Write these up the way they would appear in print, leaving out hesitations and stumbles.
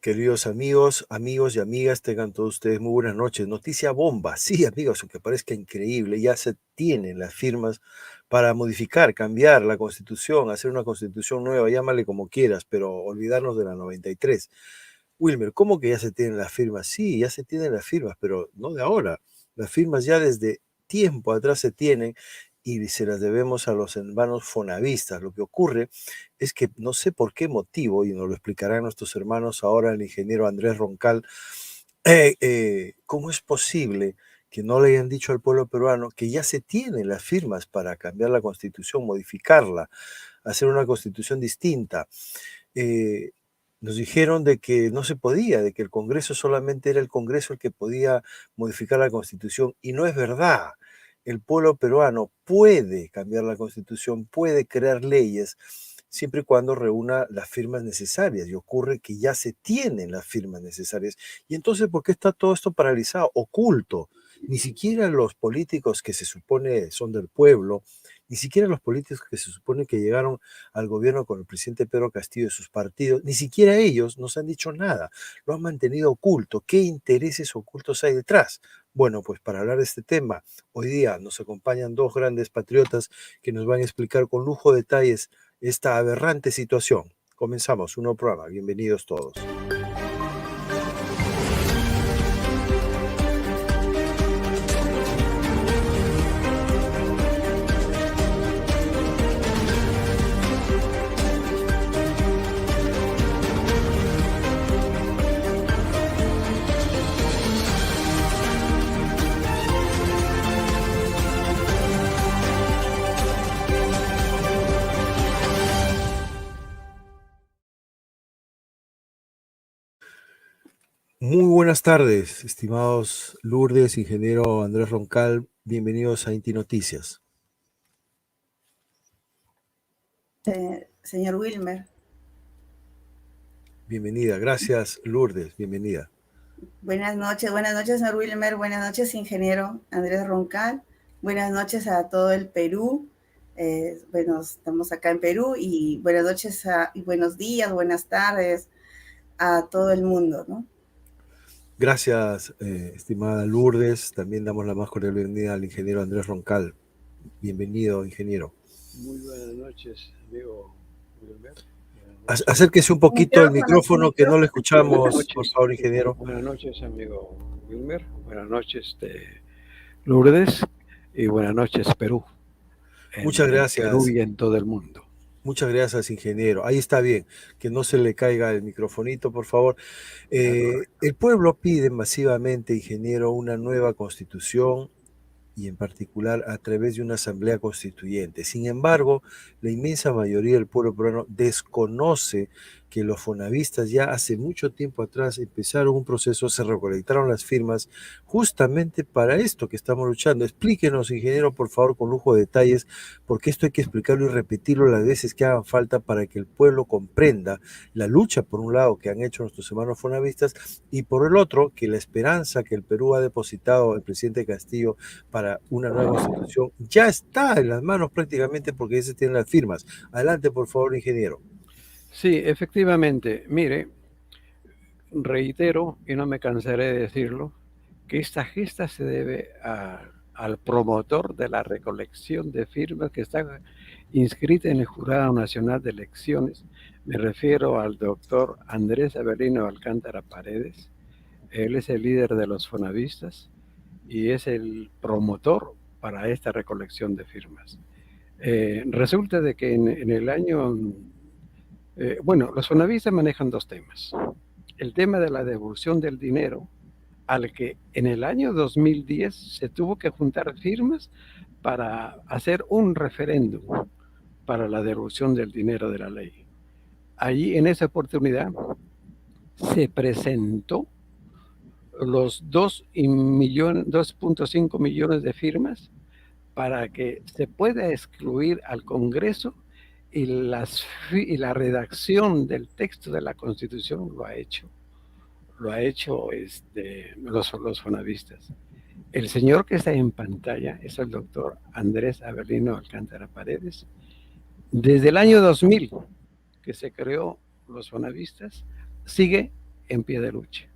Queridos amigos y amigas, tengan todos ustedes muy buenas noches. Noticia bomba, sí amigos, aunque parezca increíble, ya se tienen las firmas para modificar, cambiar la constitución, hacer una constitución nueva, llámale como quieras, pero olvidarnos de la 93. Wilmer, ¿cómo que ya se tienen las firmas? Sí, ya se tienen las firmas, pero no de ahora. Las firmas ya desde tiempo atrás se tienen y se las debemos a los hermanos fonavistas. Lo que ocurre es que no sé por qué motivo, y nos lo explicarán nuestros hermanos ahora, el ingeniero Andrés Roncal, ¿cómo es posible que no le hayan dicho al pueblo peruano que ya se tienen las firmas para cambiar la constitución, modificarla, hacer una constitución distinta? Eh, Nos dijeron de que no se podía, de que el Congreso solamente era el Congreso el que podía modificar la Constitución, y no es verdad. El pueblo peruano puede cambiar la Constitución, puede crear leyes, siempre y cuando reúna las firmas necesarias, y ocurre que ya se tienen las firmas necesarias. Y entonces, ¿por qué está todo esto paralizado, oculto? Ni siquiera los políticos que se supone son del pueblo, ni siquiera los políticos que se supone que llegaron al gobierno con el presidente Pedro Castillo y sus partidos, ni siquiera ellos nos han dicho nada, lo han mantenido oculto. ¿Qué intereses ocultos hay detrás? Bueno, pues para hablar de este tema, hoy día nos acompañan dos grandes patriotas que nos van a explicar con lujo de detalles esta aberrante situación. Comenzamos un nuevo programa, bienvenidos todos. Muy buenas tardes, estimados Lourdes, ingeniero Andrés Roncal, bienvenidos a Inti Noticias. Señor Wilmer. Bienvenida, gracias Lourdes, bienvenida. Buenas noches, señor Wilmer, buenas noches, ingeniero Andrés Roncal, buenas noches a todo el Perú. Bueno, estamos acá en Perú y buenas noches y buenos días, buenas tardes a todo el mundo, ¿no? Gracias, estimada Lourdes. También damos la más cordial bienvenida al ingeniero Andrés Roncal. Bienvenido, ingeniero. Muy buenas noches, amigo Wilmer. Acérquese un poquito al micrófono que no le escuchamos, por favor, ingeniero. Buenas noches, amigo Wilmer. Buenas noches, Lourdes. Y buenas noches, Perú. Muchas gracias. Perú y en todo el mundo. Muchas gracias, ingeniero. Ahí está bien, que no se le caiga el microfonito, por favor. El pueblo pide masivamente, ingeniero, una nueva constitución y en particular a través de una asamblea constituyente. Sin embargo, la inmensa mayoría del pueblo peruano desconoce que los fonavistas ya hace mucho tiempo atrás empezaron un proceso, se recolectaron las firmas justamente para esto que estamos luchando. Explíquenos, ingeniero, por favor, con lujo de detalles, porque esto hay que explicarlo y repetirlo las veces que hagan falta para que el pueblo comprenda la lucha, por un lado, que han hecho nuestros hermanos fonavistas, y por el otro, que la esperanza que el Perú ha depositado el presidente Castillo para una nueva constitución ya está en las manos prácticamente, porque ya se tienen las firmas. Adelante, por favor, ingeniero. Sí, efectivamente. Mire, reitero, y no me cansaré de decirlo, que esta gesta se debe al promotor de la recolección de firmas que está inscrita en el Jurado Nacional de Elecciones. Me refiero al doctor Andrés Avelino Alcántara Paredes. Él es el líder de los fonavistas y es el promotor para esta recolección de firmas. Resulta de que en el año... bueno, los fonavistas manejan dos temas. El tema de la devolución del dinero, al que en el año 2010 se tuvo que juntar firmas para hacer un referéndum para la devolución del dinero de la ley. Allí, en esa oportunidad, se presentó los 2.5 millones de firmas para que se pueda excluir al Congreso y la redacción del texto de la Constitución lo ha hecho los fonavistas. El señor que está en pantalla es el doctor Andrés Avelino Alcántara Paredes. Desde el año 2000 que se creó los fonavistas, sigue en pie de lucha.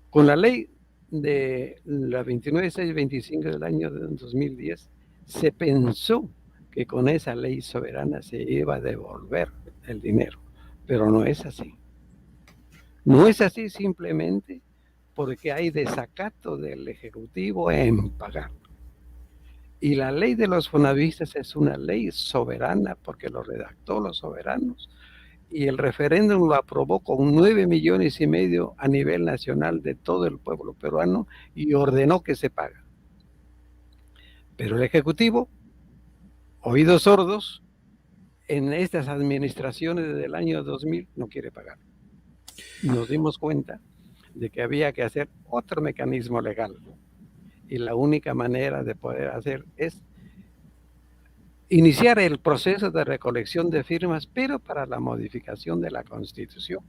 Con la ley de la 29625 del año 2010, se pensó que con esa ley soberana se iba a devolver el dinero, pero no es así. No es así simplemente porque hay desacato del Ejecutivo en pagar. Y la ley de los fonavistas es una ley soberana porque lo redactó los soberanos y el referéndum lo aprobó con 9,5 millones a nivel nacional de todo el pueblo peruano y ordenó que se pague. Pero el Ejecutivo, oídos sordos, en estas administraciones desde el año 2000 no quiere pagar. Nos dimos cuenta de que había que hacer otro mecanismo legal y la única manera de poder hacer es iniciar el proceso de recolección de firmas, pero para la modificación de la Constitución.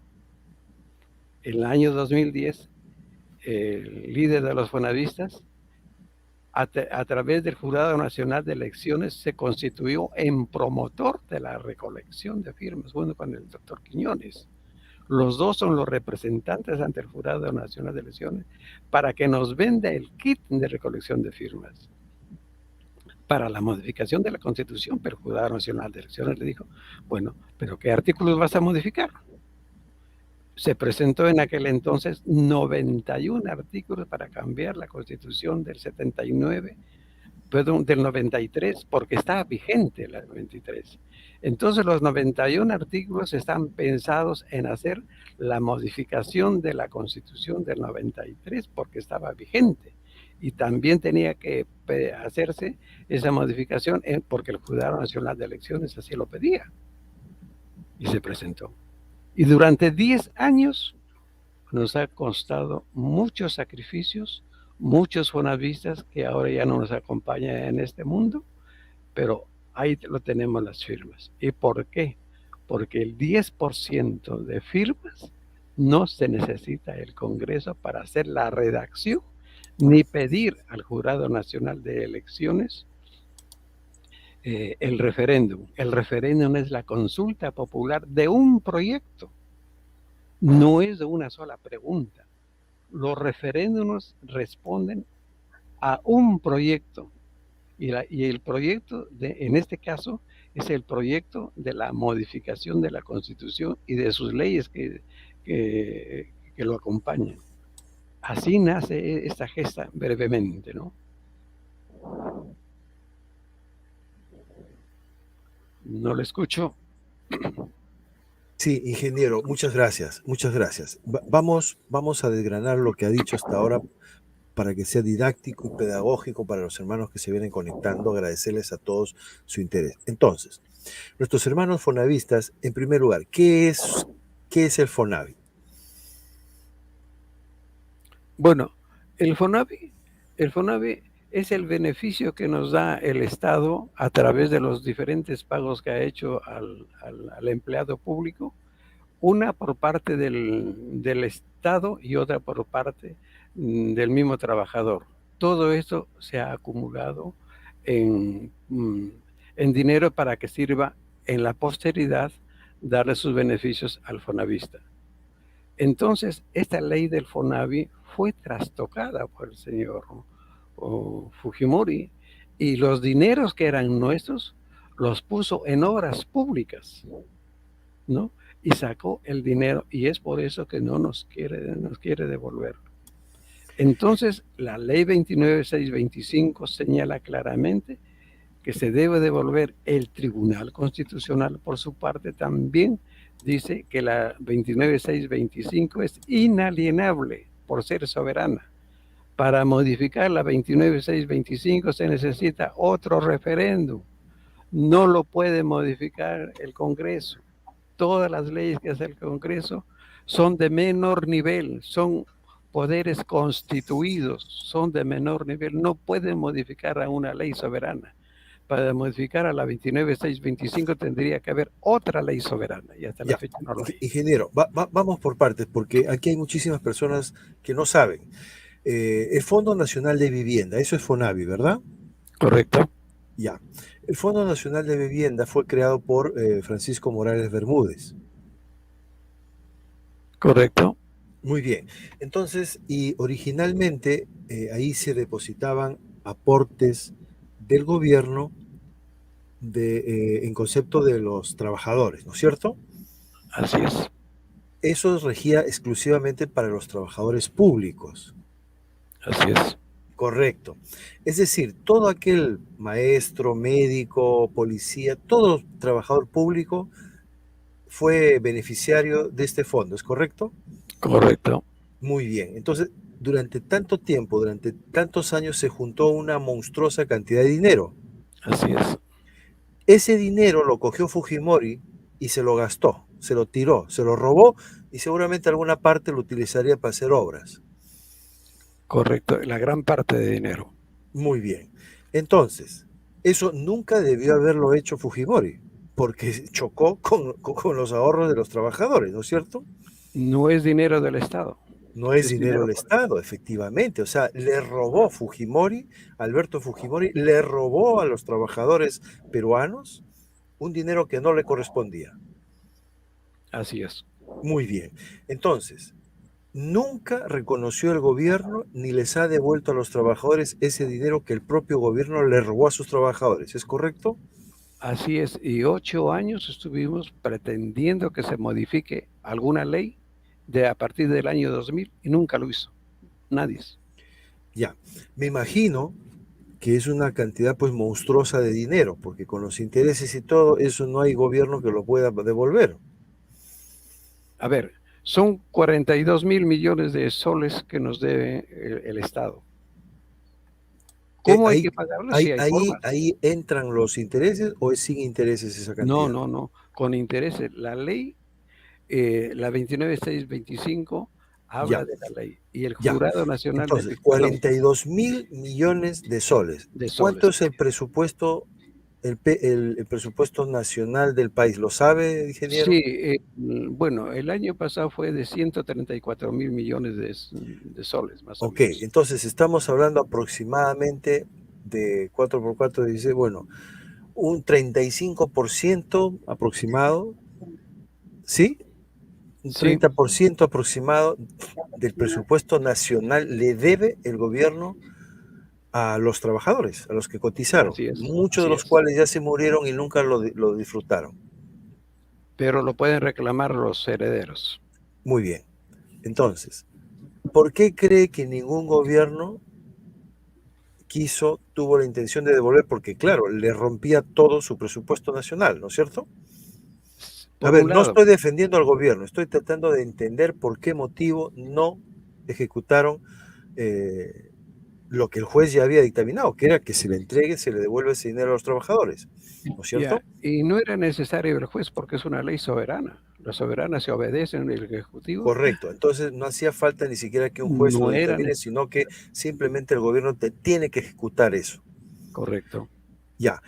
En el año 2010, el líder de los fonavistas, a través del Jurado Nacional de Elecciones, se constituyó en promotor de la recolección de firmas, junto con el doctor Quiñones. Los dos son los representantes ante el Jurado Nacional de Elecciones para que nos venda el kit de recolección de firmas para la modificación de la Constitución, pero el Jurado Nacional de Elecciones le dijo, bueno, ¿pero qué artículos vas a modificar? Se presentó en aquel entonces 91 artículos para cambiar la Constitución del 79, perdón, del 93, porque estaba vigente la 93. Entonces los 91 artículos están pensados en hacer la modificación de la Constitución del 93 porque estaba vigente. Y también tenía que hacerse esa modificación porque el Jurado Nacional de Elecciones así lo pedía. Y se presentó. Y durante 10 años nos ha costado muchos sacrificios, muchos fonavistas que ahora ya no nos acompañan en este mundo, pero ahí lo tenemos las firmas. ¿Y por qué? Porque el 10% de firmas no se necesita el Congreso para hacer la redacción ni pedir al Jurado Nacional de Elecciones el referéndum. El referéndum es la consulta popular de un proyecto, no es de una sola pregunta. Los referéndums responden a un proyecto y el proyecto, en este caso, es el proyecto de la modificación de la Constitución y de sus leyes que lo acompañan. Así nace esta gesta brevemente, ¿no? No lo escucho. Sí, ingeniero, muchas gracias, muchas gracias. Vamos a desgranar lo que ha dicho hasta ahora para que sea didáctico y pedagógico para los hermanos que se vienen conectando, agradecerles a todos su interés. Entonces, nuestros hermanos fonavistas, en primer lugar, ¿qué es el Fonavi? Bueno, el Fonavi es el beneficio que nos da el Estado a través de los diferentes pagos que ha hecho al empleado público, una por parte del Estado y otra por parte del mismo trabajador. Todo esto se ha acumulado en dinero para que sirva en la posteridad darle sus beneficios al fonavista. Entonces, esta ley del Fonavi fue trastocada por el señor Fujimori y los dineros que eran nuestros los puso en obras públicas, ¿no? Y sacó el dinero y es por eso que no nos quiere devolver. Entonces, la ley 29625 señala claramente que se debe devolver. El Tribunal Constitucional, por su parte, también dice que la 29625 es inalienable por ser soberana. Para modificar la 29625 se necesita otro referéndum. No lo puede modificar el Congreso. Todas las leyes que hace el Congreso son de menor nivel, son poderes constituidos, son de menor nivel. No pueden modificar a una ley soberana. Para modificar a la 29625 tendría que haber otra ley soberana y hasta la fecha no lo hay. Ingeniero, vamos por partes porque aquí hay muchísimas personas que no saben. El Fondo Nacional de Vivienda, eso es Fonavi, ¿verdad? Correcto. Ya. El Fondo Nacional de Vivienda fue creado por Francisco Morales Bermúdez. Correcto. Muy bien. Entonces, y originalmente ahí se depositaban aportes del gobierno en concepto de los trabajadores, ¿no es cierto? Así es, Eso regía exclusivamente para los trabajadores públicos. así es, Correcto. Es decir, todo aquel maestro, médico, policía, todo trabajador público fue beneficiario de este fondo, ¿es correcto? correcto, Muy bien. Entonces, durante tanto tiempo, durante tantos años, se juntó una monstruosa cantidad de dinero. así es, Ese dinero lo cogió Fujimori y se lo gastó, se lo tiró, se lo robó y seguramente alguna parte lo utilizaría para hacer obras. correcto, la gran parte de dinero. Muy bien. Entonces, eso nunca debió haberlo hecho Fujimori, porque chocó con los ahorros de los trabajadores, ¿no es cierto? No es dinero del Estado, No es es dinero dinero del por el Estado, efectivamente. O sea, le robó Fujimori, Alberto Fujimori, le robó a los trabajadores peruanos un dinero que no le correspondía. Así es. Muy bien. Entonces, nunca reconoció el gobierno ni les ha devuelto a los trabajadores ese dinero que el propio gobierno le robó a sus trabajadores. ¿Es correcto? Así es, y 8 años estuvimos pretendiendo que se modifique alguna ley a partir del año 2000 y nunca lo hizo, nadie. Ya. Me imagino que es una cantidad pues monstruosa de dinero, porque con los intereses y todo, eso no hay gobierno que lo pueda devolver. A ver, son 42.000 millones de soles que nos debe el Estado. ¿Cómo hay Ahí, que pagarlo? Sí, hay formas. ahí entran los intereses o es sin intereses esa No, cantidad. no, no, con intereses. La ley, la 29625, Ya, habla de la ley y el ya. Jurado Nacional de Entonces, Licitación 42.000 millones de soles. de ¿Cuánto soles. es el presupuesto, el presupuesto nacional del país? ¿Lo sabe, Sí, ingeniero? bueno, el año pasado fue de 134.000 millones de soles, más o Ok, menos. entonces estamos hablando aproximadamente de 4 por 4, dice, bueno, un 35% aproximado, ¿sí? Un Sí, 30% aproximado del presupuesto nacional le debe el gobierno a los trabajadores, a los que cotizaron, así es, muchos de así los es. cuales ya se murieron y nunca lo disfrutaron. Pero lo pueden reclamar los herederos. Muy bien. Entonces, ¿por qué cree que ningún gobierno tuvo la intención de devolver? Porque, claro, le rompía todo su presupuesto nacional, ¿no es cierto? A Por ver, un no lado, estoy defendiendo al gobierno, estoy tratando de entender por qué motivo no ejecutaron eh, lo que el juez ya había dictaminado, que era que se le entregue, se le devuelve ese dinero a los trabajadores, ¿no es ya, cierto? y no era necesario el juez porque es una ley soberana. Los soberanos se obedecen el Ejecutivo. Correcto, entonces no hacía falta ni siquiera que un juez lo No era dictamine, sino que simplemente el gobierno tiene que ejecutar eso. correcto. Ya,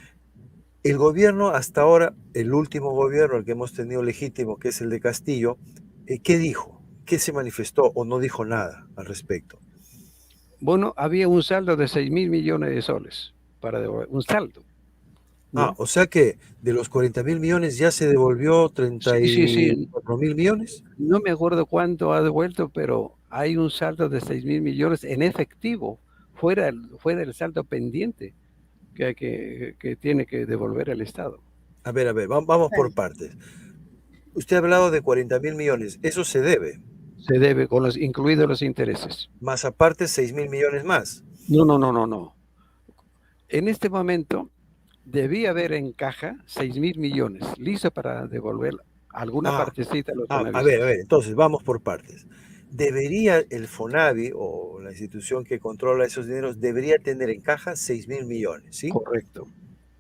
el gobierno hasta ahora, el último gobierno, el que hemos tenido legítimo, que es el de Castillo, ¿qué dijo? ¿Qué se manifestó o no dijo nada al respecto? Bueno, había un saldo de 6.000 millones de soles para devolver, un saldo, Ah, ¿no? o sea que de los 40.000 millones ya se devolvió Sí, treinta sí, y sí. cuatro mil millones. No me acuerdo cuánto ha devuelto, pero hay un saldo de 6.000 millones en efectivo, fuera del saldo pendiente que tiene que devolver el Estado. A ver, vamos por partes. Usted ha hablado de 40.000 millones, eso se debe, Se debe, incluidos los intereses. más aparte 6.000 millones más. No, no, no, no, no. En este momento debía haber en caja 6.000 millones, listo para devolver alguna Ah, partecita a los a bonavistas. ver, entonces vamos por partes. ¿Debería el FONAVI o la institución que controla esos dineros, debería tener en caja 6.000 millones, ¿sí? Correcto.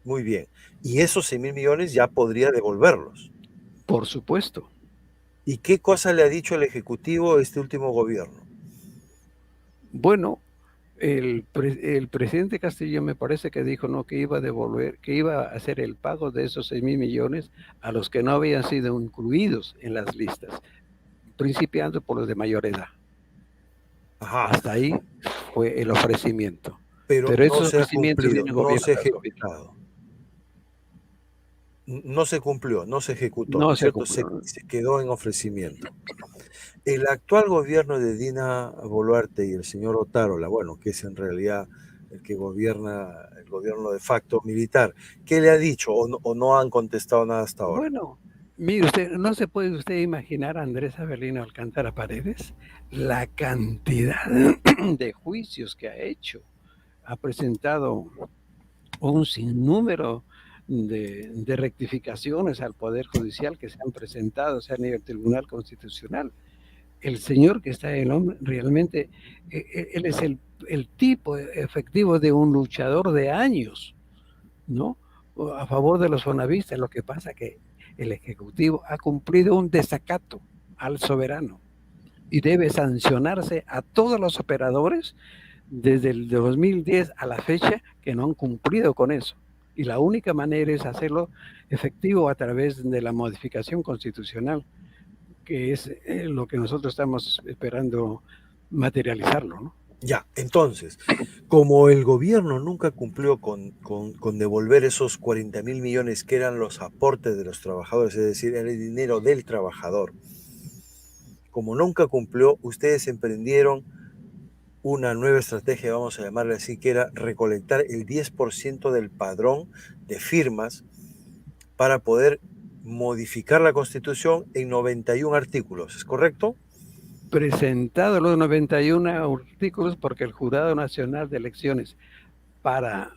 Muy bien. Y esos 6.000 millones ya podría devolverlos. Por supuesto. ¿Y qué cosa le ha dicho el Ejecutivo a este último gobierno? Bueno, el presidente Castillo me parece que dijo no, que iba a devolver, que iba a hacer el pago de esos 6.000 millones a los que no habían sido incluidos en las listas, principiando por los de mayor edad. Ajá, Hasta ahí fue el ofrecimiento. pero Pero no esos se ha ofrecimientos cumplido, vienen no gobierno se ha tras gobierno. ejecutado. No se cumplió, no se ejecutó, ¿no No es se cierto? cumplió. Se quedó en ofrecimiento. El actual gobierno de Dina Boluarte y el señor Otárola, bueno, que es en realidad el que gobierna el gobierno de facto militar, ¿qué le ha dicho o no han contestado nada hasta ahora? Bueno, mire usted, no se puede usted imaginar a Andrés Avelino Alcántara Paredes la cantidad de juicios que ha hecho. Ha presentado un sinnúmero de rectificaciones al Poder Judicial que se han presentado, o sea, a nivel Tribunal Constitucional. El señor que está en el hombre, realmente, él es el tipo efectivo de un luchador de años, ¿no? A favor de los fonavistas. Lo que pasa que el Ejecutivo ha cumplido un desacato al soberano y debe sancionarse a todos los operadores desde el 2010 a la fecha que no han cumplido con eso. Y la única manera es hacerlo efectivo a través de la modificación constitucional, que es lo que nosotros estamos esperando materializarlo, ¿no? Ya, entonces, como el gobierno nunca cumplió con devolver esos 40.000 millones que eran los aportes de los trabajadores, es decir, era el dinero del trabajador, como nunca cumplió, ustedes emprendieron una nueva estrategia, vamos a llamarle así, que era recolectar el 10% del padrón de firmas para poder modificar la Constitución en 91 artículos, ¿es correcto? Presentado los 91 artículos porque el Jurado Nacional de Elecciones, para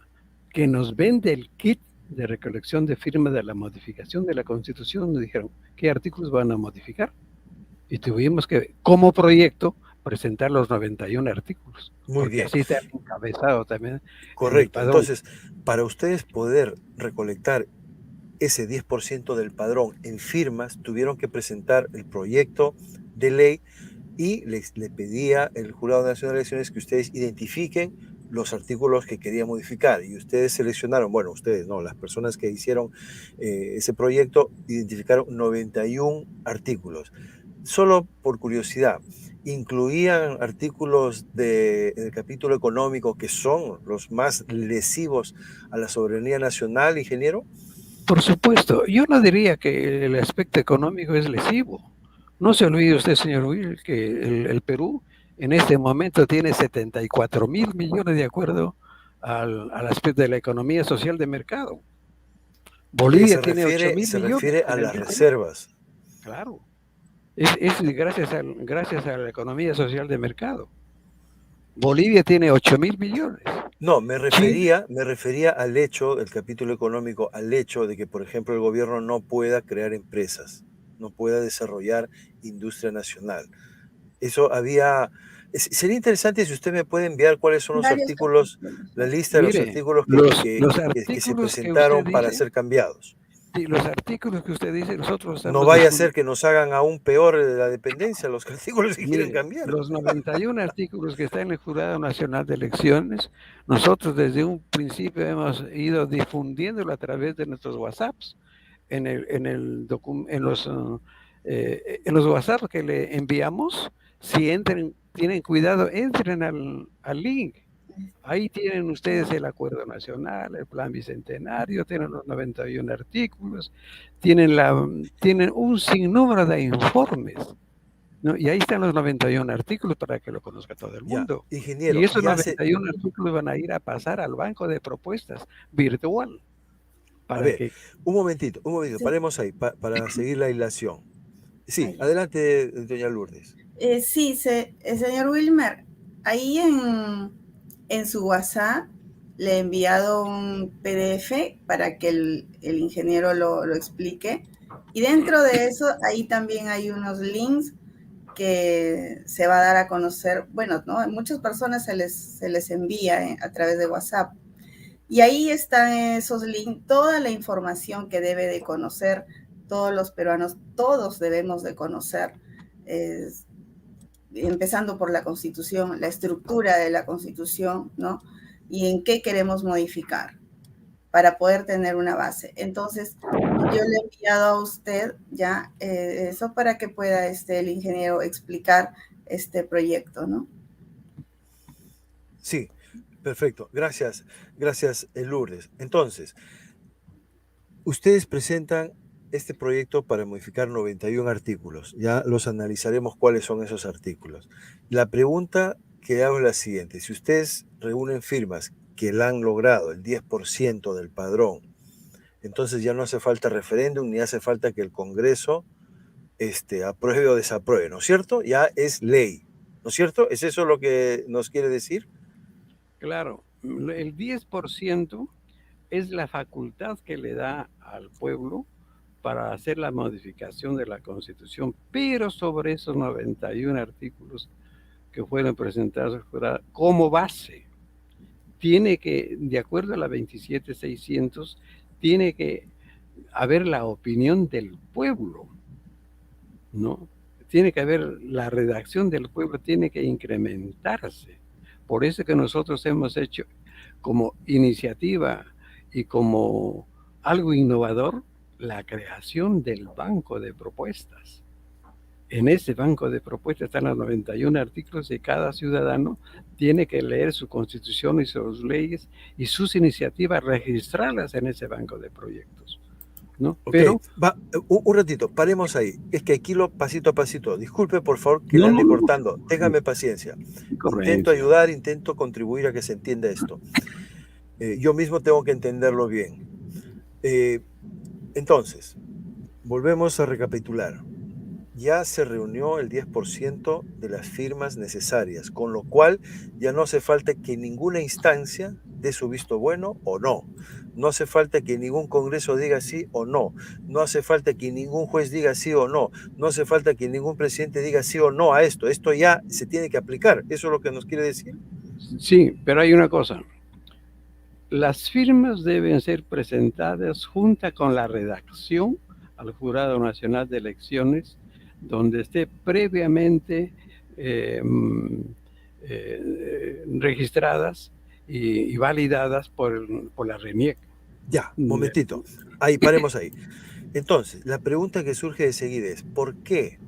que nos vende el kit de recolección de firmas de la modificación de la Constitución, nos dijeron qué artículos van a modificar. Y tuvimos que, como proyecto, presentar los 91 artículos, Muy porque bien. así está encabezado también en el Correcto. padrón. Entonces, para ustedes poder recolectar ese 10% del padrón en firmas, tuvieron que presentar el proyecto de ley y le pedía el Jurado Nacional de Elecciones que ustedes identifiquen los artículos que querían modificar. Y ustedes seleccionaron, bueno, ustedes no, las personas que hicieron ese proyecto identificaron 91 artículos. Solo por curiosidad, ¿incluían artículos del capítulo económico que son los más lesivos a la soberanía nacional, ingeniero? Por supuesto, yo no diría que el aspecto económico es lesivo. No se olvide usted, señor Will, que el Perú en este momento tiene 74.000 millones de acuerdo al aspecto de la economía social de mercado. Que Bolivia tiene 8.000 se millones refiere a en el las mismo. reservas. Claro, es gracias a la economía social de mercado. Bolivia tiene 8.000 millones. No, Chile, me refería al hecho, el capítulo económico, al hecho de que, por ejemplo, el gobierno no pueda crear empresas, no pueda desarrollar industria nacional. Eso había... Sería interesante si usted me puede enviar cuáles son los Varios artículos, capítulos. la lista de los mire, artículos los que se artículos que usted presentaron para dice, ser cambiados. sí, los artículos que usted dice, nosotros No estamos vaya a ser difundiendo. que nos hagan aún peor la dependencia, los artículos que quieren Mire, cambiar. los 91 artículos que están en el Jurado Nacional de Elecciones, nosotros desde un principio hemos ido difundiéndolo a través de nuestros WhatsApps, en los WhatsApp que le enviamos. Si entren, tienen cuidado, entren al link. Ahí tienen ustedes el acuerdo nacional, el plan bicentenario, tienen los 91 artículos, tienen un sinnúmero de informes, ¿no? Y ahí están los 91 artículos para que lo conozca todo el Ya, mundo. Y ingeniero, esos 91 artículos van a ir a pasar al banco de propuestas virtual a para ver, que... un momentito, Sí, paremos ahí para seguir la hilación. Sí, allá. adelante, doña Lourdes. Sí, señor Wilmer, ahí en su WhatsApp le he enviado un PDF para que el ingeniero lo explique. Y dentro de eso, ahí también hay unos links que se va a dar a conocer. Bueno, ¿no? A muchas personas se les envía a través de WhatsApp. Y ahí están esos links, toda la información que debe de conocer todos los peruanos, todos debemos de conocer. Eh, Empezando por la Constitución, la estructura de la Constitución, ¿no? Y en qué queremos modificar para poder tener una base. Entonces, yo le he enviado a usted ya eso para que pueda el ingeniero explicar este proyecto, ¿no? Sí, perfecto. Gracias, Lourdes. Entonces, Ustedes presentan este proyecto para modificar 91 artículos. Ya los analizaremos cuáles son esos artículos. La pregunta que hago es la siguiente. Si ustedes reúnen firmas que la han logrado, el 10% del padrón, entonces ya no hace falta referéndum ni hace falta que el Congreso apruebe o desapruebe, ¿no es cierto? Ya es ley, ¿no es cierto? ¿Es eso lo que nos quiere decir? Claro, el 10% es la facultad que le da al pueblo para hacer la modificación de la Constitución, pero sobre esos 91 artículos que fueron presentados como base, tiene que, de acuerdo a la 27.600, tiene que haber la opinión del pueblo, ¿no? Tiene que haber la redacción del pueblo, tiene que incrementarse. Por eso que nosotros hemos hecho como iniciativa y como algo innovador la creación del banco de propuestas. En ese banco de propuestas están los 91 artículos y cada ciudadano tiene que leer su constitución y sus leyes y sus iniciativas, registrarlas en ese banco de proyectos, ¿no? Okay. Pero un ratito, paremos ahí. Es que aquí lo pasito a pasito. Disculpe, por favor, que le ande cortando. Téngame paciencia. Intento ayudar, intento contribuir a que se entienda esto. Yo mismo tengo que entenderlo bien. Entonces, volvemos a recapitular. Ya se reunió el 10% de las firmas necesarias, con lo cual ya no hace falta que ninguna instancia dé su visto bueno o no. No hace falta que ningún congreso diga sí o no. No hace falta que ningún juez diga sí o no. No hace falta que ningún presidente diga sí o no a esto. Esto ya se tiene que aplicar. ¿Eso es lo que nos quiere decir? Sí, pero hay una cosa. Las firmas deben ser presentadas junto con la redacción al Jurado Nacional de Elecciones, donde esté previamente registradas y validadas por la RENIEC. Ya, momentito. Ahí, paremos ahí. Entonces, la pregunta que surge de seguida es, ¿por qué,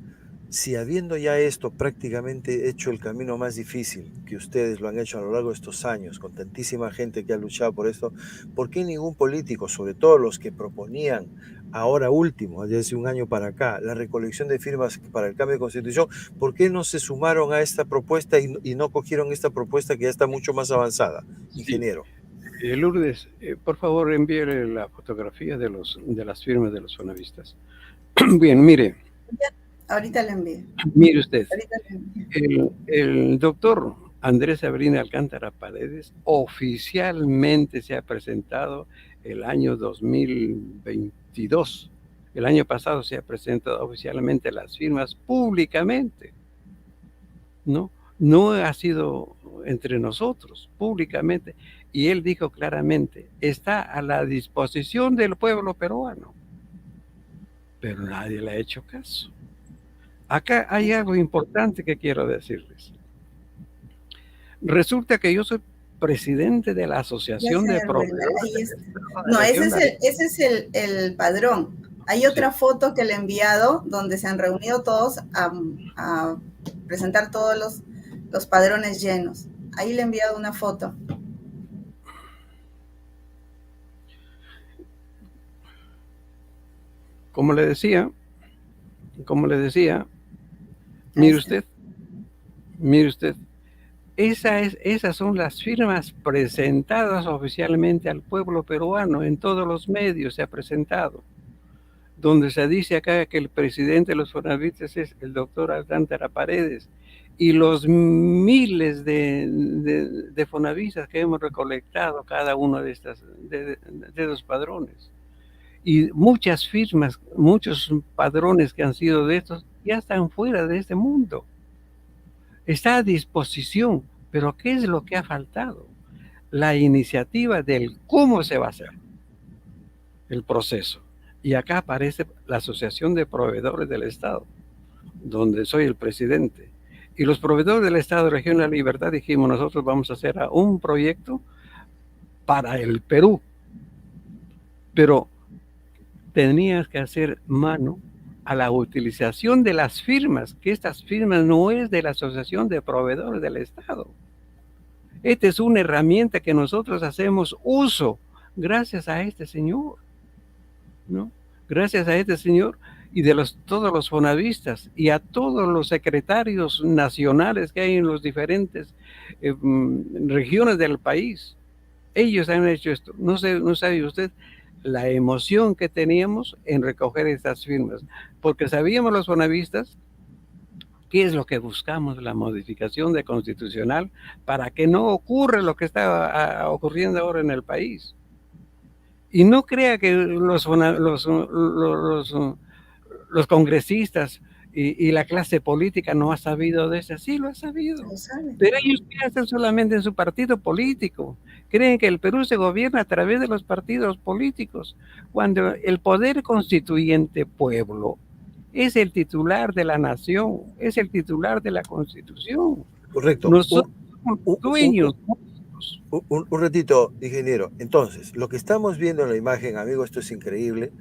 si habiendo ya esto prácticamente hecho el camino más difícil, que ustedes lo han hecho a lo largo de estos años, con tantísima gente que ha luchado por esto, ¿por qué ningún político, sobre todo los que proponían ahora último, desde un año para acá, la recolección de firmas para el cambio de constitución, ¿por qué no se sumaron a esta propuesta y no cogieron esta propuesta que ya está mucho más avanzada, ingeniero? Sí. Lourdes, por favor envíele la fotografía de las firmas de los fonavistas. Bien, mire. Ahorita le envío. Mire usted, el doctor Andrés Sabrina Alcántara Paredes oficialmente se ha presentado el año 2022. El año pasado se ha presentado oficialmente las firmas públicamente, ¿no? No ha sido entre nosotros, públicamente. Y él dijo claramente, está a la disposición del pueblo peruano. Pero nadie le ha hecho caso. Acá hay algo importante que quiero decirles. Resulta que yo soy presidente de la Asociación de Proveedores. No, ese es el padrón. Hay otra foto que le he enviado donde se han reunido todos a presentar todos los padrones llenos. Ahí le he enviado una foto. Como le decía, mire usted, esas son las firmas presentadas oficialmente al pueblo peruano, en todos los medios se ha presentado, donde se dice acá que el presidente de los fonavistas es el doctor Alcántara Paredes, y los miles de fonavistas que hemos recolectado cada uno de los padrones. Y muchas firmas, muchos padrones que han sido de estos, ya están fuera de este mundo. Está a disposición, pero ¿qué es lo que ha faltado? La iniciativa del cómo se va a hacer el proceso. Y acá aparece la Asociación de Proveedores del Estado, donde soy el presidente. Y los proveedores del Estado de Región de la Libertad dijimos, nosotros vamos a hacer un proyecto para el Perú. Pero tenías que hacer mano a la utilización de las firmas, que estas firmas no es de la Asociación de Proveedores del Estado. Esta es una herramienta que nosotros hacemos uso gracias a este señor. ¿no? Gracias a este señor y de todos los fonavistas y a todos los secretarios nacionales que hay en las diferentes regiones del país. Ellos han hecho esto. No sabe usted la emoción que teníamos en recoger estas firmas, porque sabíamos los fonavistas qué es lo que buscamos, la modificación de constitucional para que no ocurra lo que está ocurriendo ahora en el país. Y no crea que los congresistas y la clase política no ha sabido de eso. Sí, lo ha sabido. Lo sabe. Pero ellos piensan solamente en su partido político. Creen que el Perú se gobierna a través de los partidos políticos, cuando el poder constituyente pueblo es el titular de la nación, es el titular de la Constitución. Correcto. Nosotros somos dueños. Un ratito, ingeniero. Entonces, lo que estamos viendo en la imagen, amigo, esto es increíble,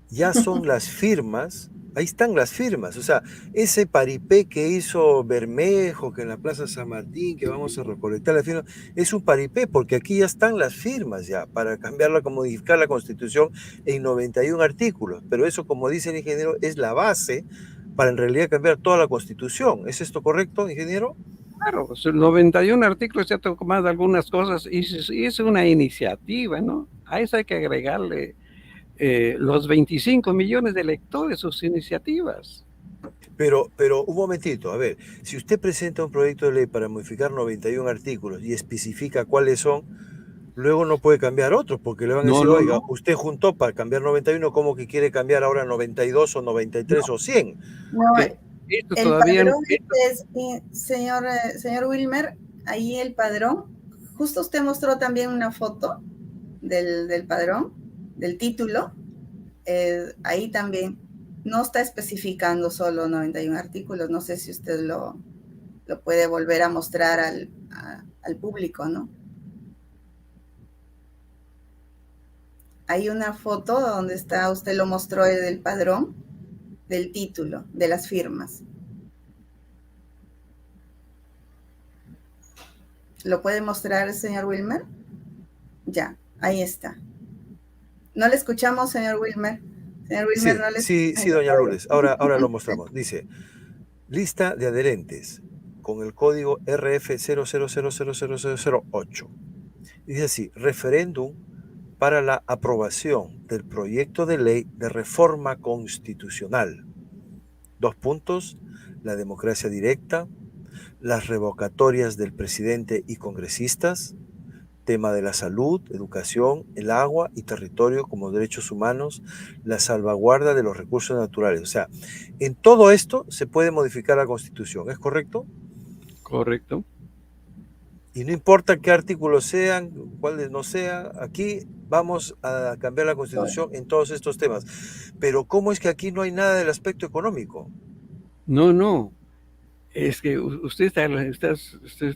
ya son las firmas, ahí están las firmas, o sea, ese paripé que hizo Bermejo, que en la Plaza San Martín, que vamos a recolectar las firmas, es un paripé, porque aquí ya están las firmas ya, para cambiarla, modificar la Constitución en 91 artículos, pero eso, como dice el ingeniero, es la base para en realidad cambiar toda la Constitución. ¿Es esto correcto, ingeniero? Claro, 91 artículos se ha tomado algunas cosas y es una iniciativa, ¿no? A eso hay que agregarle los 25 millones de electores, sus iniciativas. Pero un momentito, a ver, si usted presenta un proyecto de ley para modificar 91 artículos y especifica cuáles son, luego no puede cambiar otros, porque le van a decir, oiga, usted juntó para cambiar 91, ¿cómo que quiere cambiar ahora 92 o 93 o 100? No, esto el todavía padrón, señor Wilmer, ahí el padrón, justo usted mostró también una foto del padrón, del título, ahí también no está especificando solo 91 artículos, no sé si usted lo puede volver a mostrar al público, ¿no? Hay una foto donde está, usted lo mostró del padrón, del título, de las firmas. ¿Lo puede mostrar, señor Wilmer? Ya, ahí está. ¿No le escuchamos, señor Wilmer? Señor Wilmer, Sí, no le sí, doña Lourdes, ahora lo mostramos. Dice, lista de adherentes con el código RF 00000008. Dice así, referéndum para la aprobación del proyecto de ley de reforma constitucional. 2 puntos, la democracia directa, las revocatorias del presidente y congresistas, tema de la salud, educación, el agua y territorio como derechos humanos, la salvaguarda de los recursos naturales. O sea, en todo esto se puede modificar la Constitución, ¿es correcto? Correcto. Y no importa qué artículos sean, cuáles no sean, aquí vamos a cambiar la Constitución en todos estos temas. Pero ¿cómo es que aquí no hay nada del aspecto económico? No. Es que usted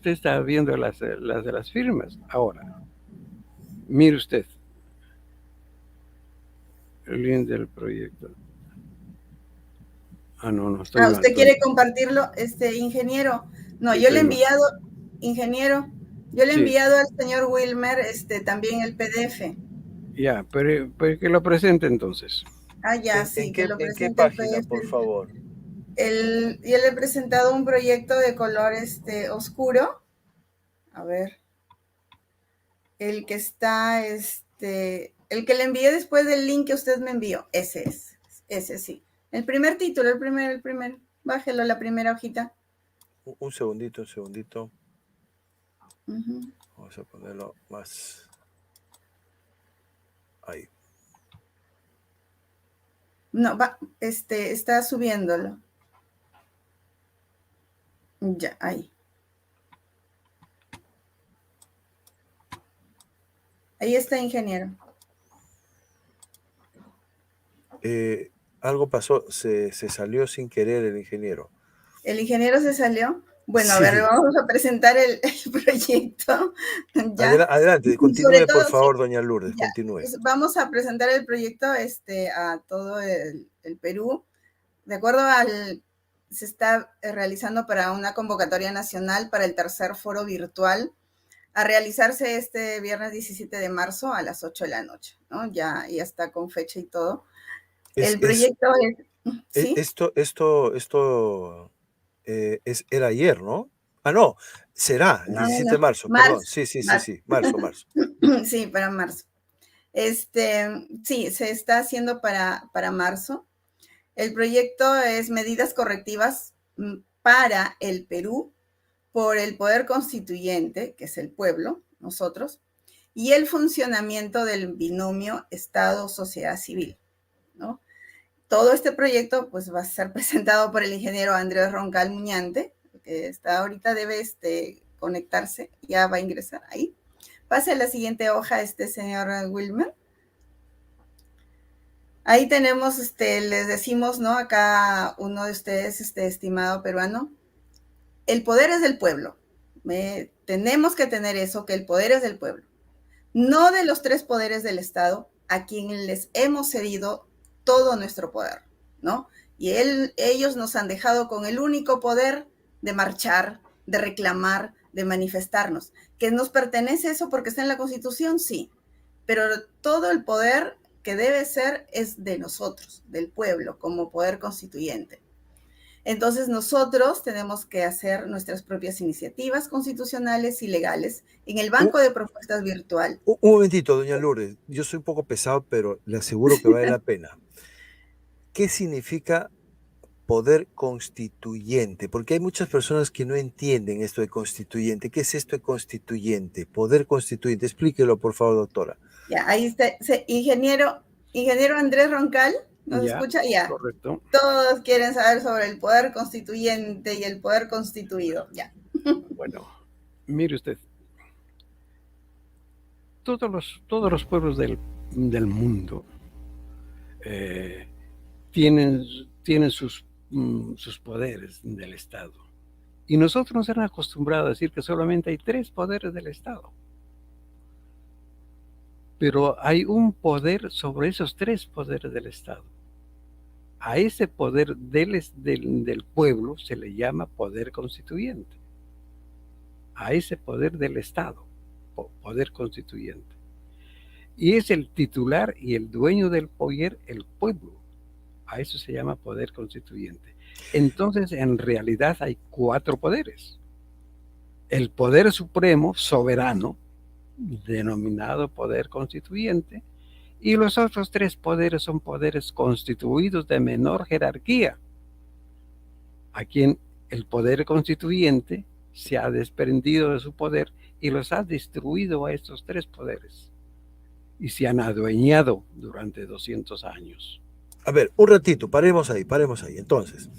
está viendo las de las firmas. Ahora, mire usted el link del proyecto. No, estoy mal. ¿Usted quiere compartirlo, ingeniero? No, yo le he enviado, ingeniero, yo le he enviado al señor Wilmer también el PDF. Ya, pero que lo presente entonces. Ya, sí, que lo presente. ¿En qué página, por favor? Yo le he presentado un proyecto de color oscuro. A ver. El que está, el que le envié después del link que usted me envió. Ese es. Ese sí. El primer título, el primer. Bájelo, la primera hojita. Un segundito. Vamos a ponerlo más. Ahí. No, está subiéndolo. Ya, ahí. Ahí está, ingeniero. Algo pasó, se salió sin querer el ingeniero. ¿El ingeniero se salió? Bueno, sí. A ver, vamos a presentar el proyecto. ¿Ya? Adelante, continúe, por favor, doña Lourdes, continúe. Pues vamos a presentar el proyecto a todo el Perú. De acuerdo se está realizando para una convocatoria nacional para el tercer foro virtual a realizarse este viernes 17 de marzo a las 8 de la noche, ¿no? Ya está con fecha y todo. El proyecto ¿sí? Era ayer, ¿no? Ah, no, será el 17 de marzo, perdón. Sí, marzo. Sí, para marzo. Sí, se está haciendo para marzo. El proyecto es medidas correctivas para el Perú por el poder constituyente, que es el pueblo, nosotros, y el funcionamiento del binomio Estado-sociedad civil, ¿no? Todo este proyecto pues, va a ser presentado por el ingeniero Andrés Roncal Muñante, que está ahorita, debe conectarse, ya va a ingresar ahí. Pase a la siguiente hoja, señor Wilmer. Ahí tenemos, les decimos, ¿no? Acá uno de ustedes, estimado peruano, el poder es del pueblo. Tenemos que tener eso, que el poder es del pueblo. No de los 3 poderes del Estado, a quienes les hemos cedido todo nuestro poder, ¿no? Y ellos nos han dejado con el único poder de marchar, de reclamar, de manifestarnos. ¿Que nos pertenece eso porque está en la Constitución? Sí. Pero todo el poder que debe ser es de nosotros, del pueblo, como poder constituyente. Entonces nosotros tenemos que hacer nuestras propias iniciativas constitucionales y legales en el banco de propuestas virtual. Un momentito, doña Lourdes, yo soy un poco pesado, pero le aseguro que vale la pena. ¿Qué significa poder constituyente? Porque hay muchas personas que no entienden esto de constituyente. ¿Qué es esto de constituyente? Poder constituyente. Explíquelo, por favor, doctora. Ya, ahí está, ingeniero Andrés Roncal, ¿nos escucha? Ya. Correcto. Todos quieren saber sobre el poder constituyente y el poder constituido, ya. Bueno, mire usted, todos los pueblos del mundo tienen sus poderes del Estado. Y nosotros nos han acostumbrado a decir que solamente hay 3 poderes del Estado. Pero hay un poder sobre esos 3 poderes del Estado. A ese poder del pueblo se le llama poder constituyente. A ese poder del Estado, poder constituyente. Y es el titular y el dueño del poder, el pueblo. A eso se llama poder constituyente. Entonces, en realidad hay 4 poderes. El poder supremo, soberano, denominado poder constituyente, y los otros 3 poderes son poderes constituidos de menor jerarquía, a quien el poder constituyente se ha desprendido de su poder y los ha distribuido a estos 3 poderes, y se han adueñado durante 200 años. A ver, un ratito, paremos ahí. Entonces,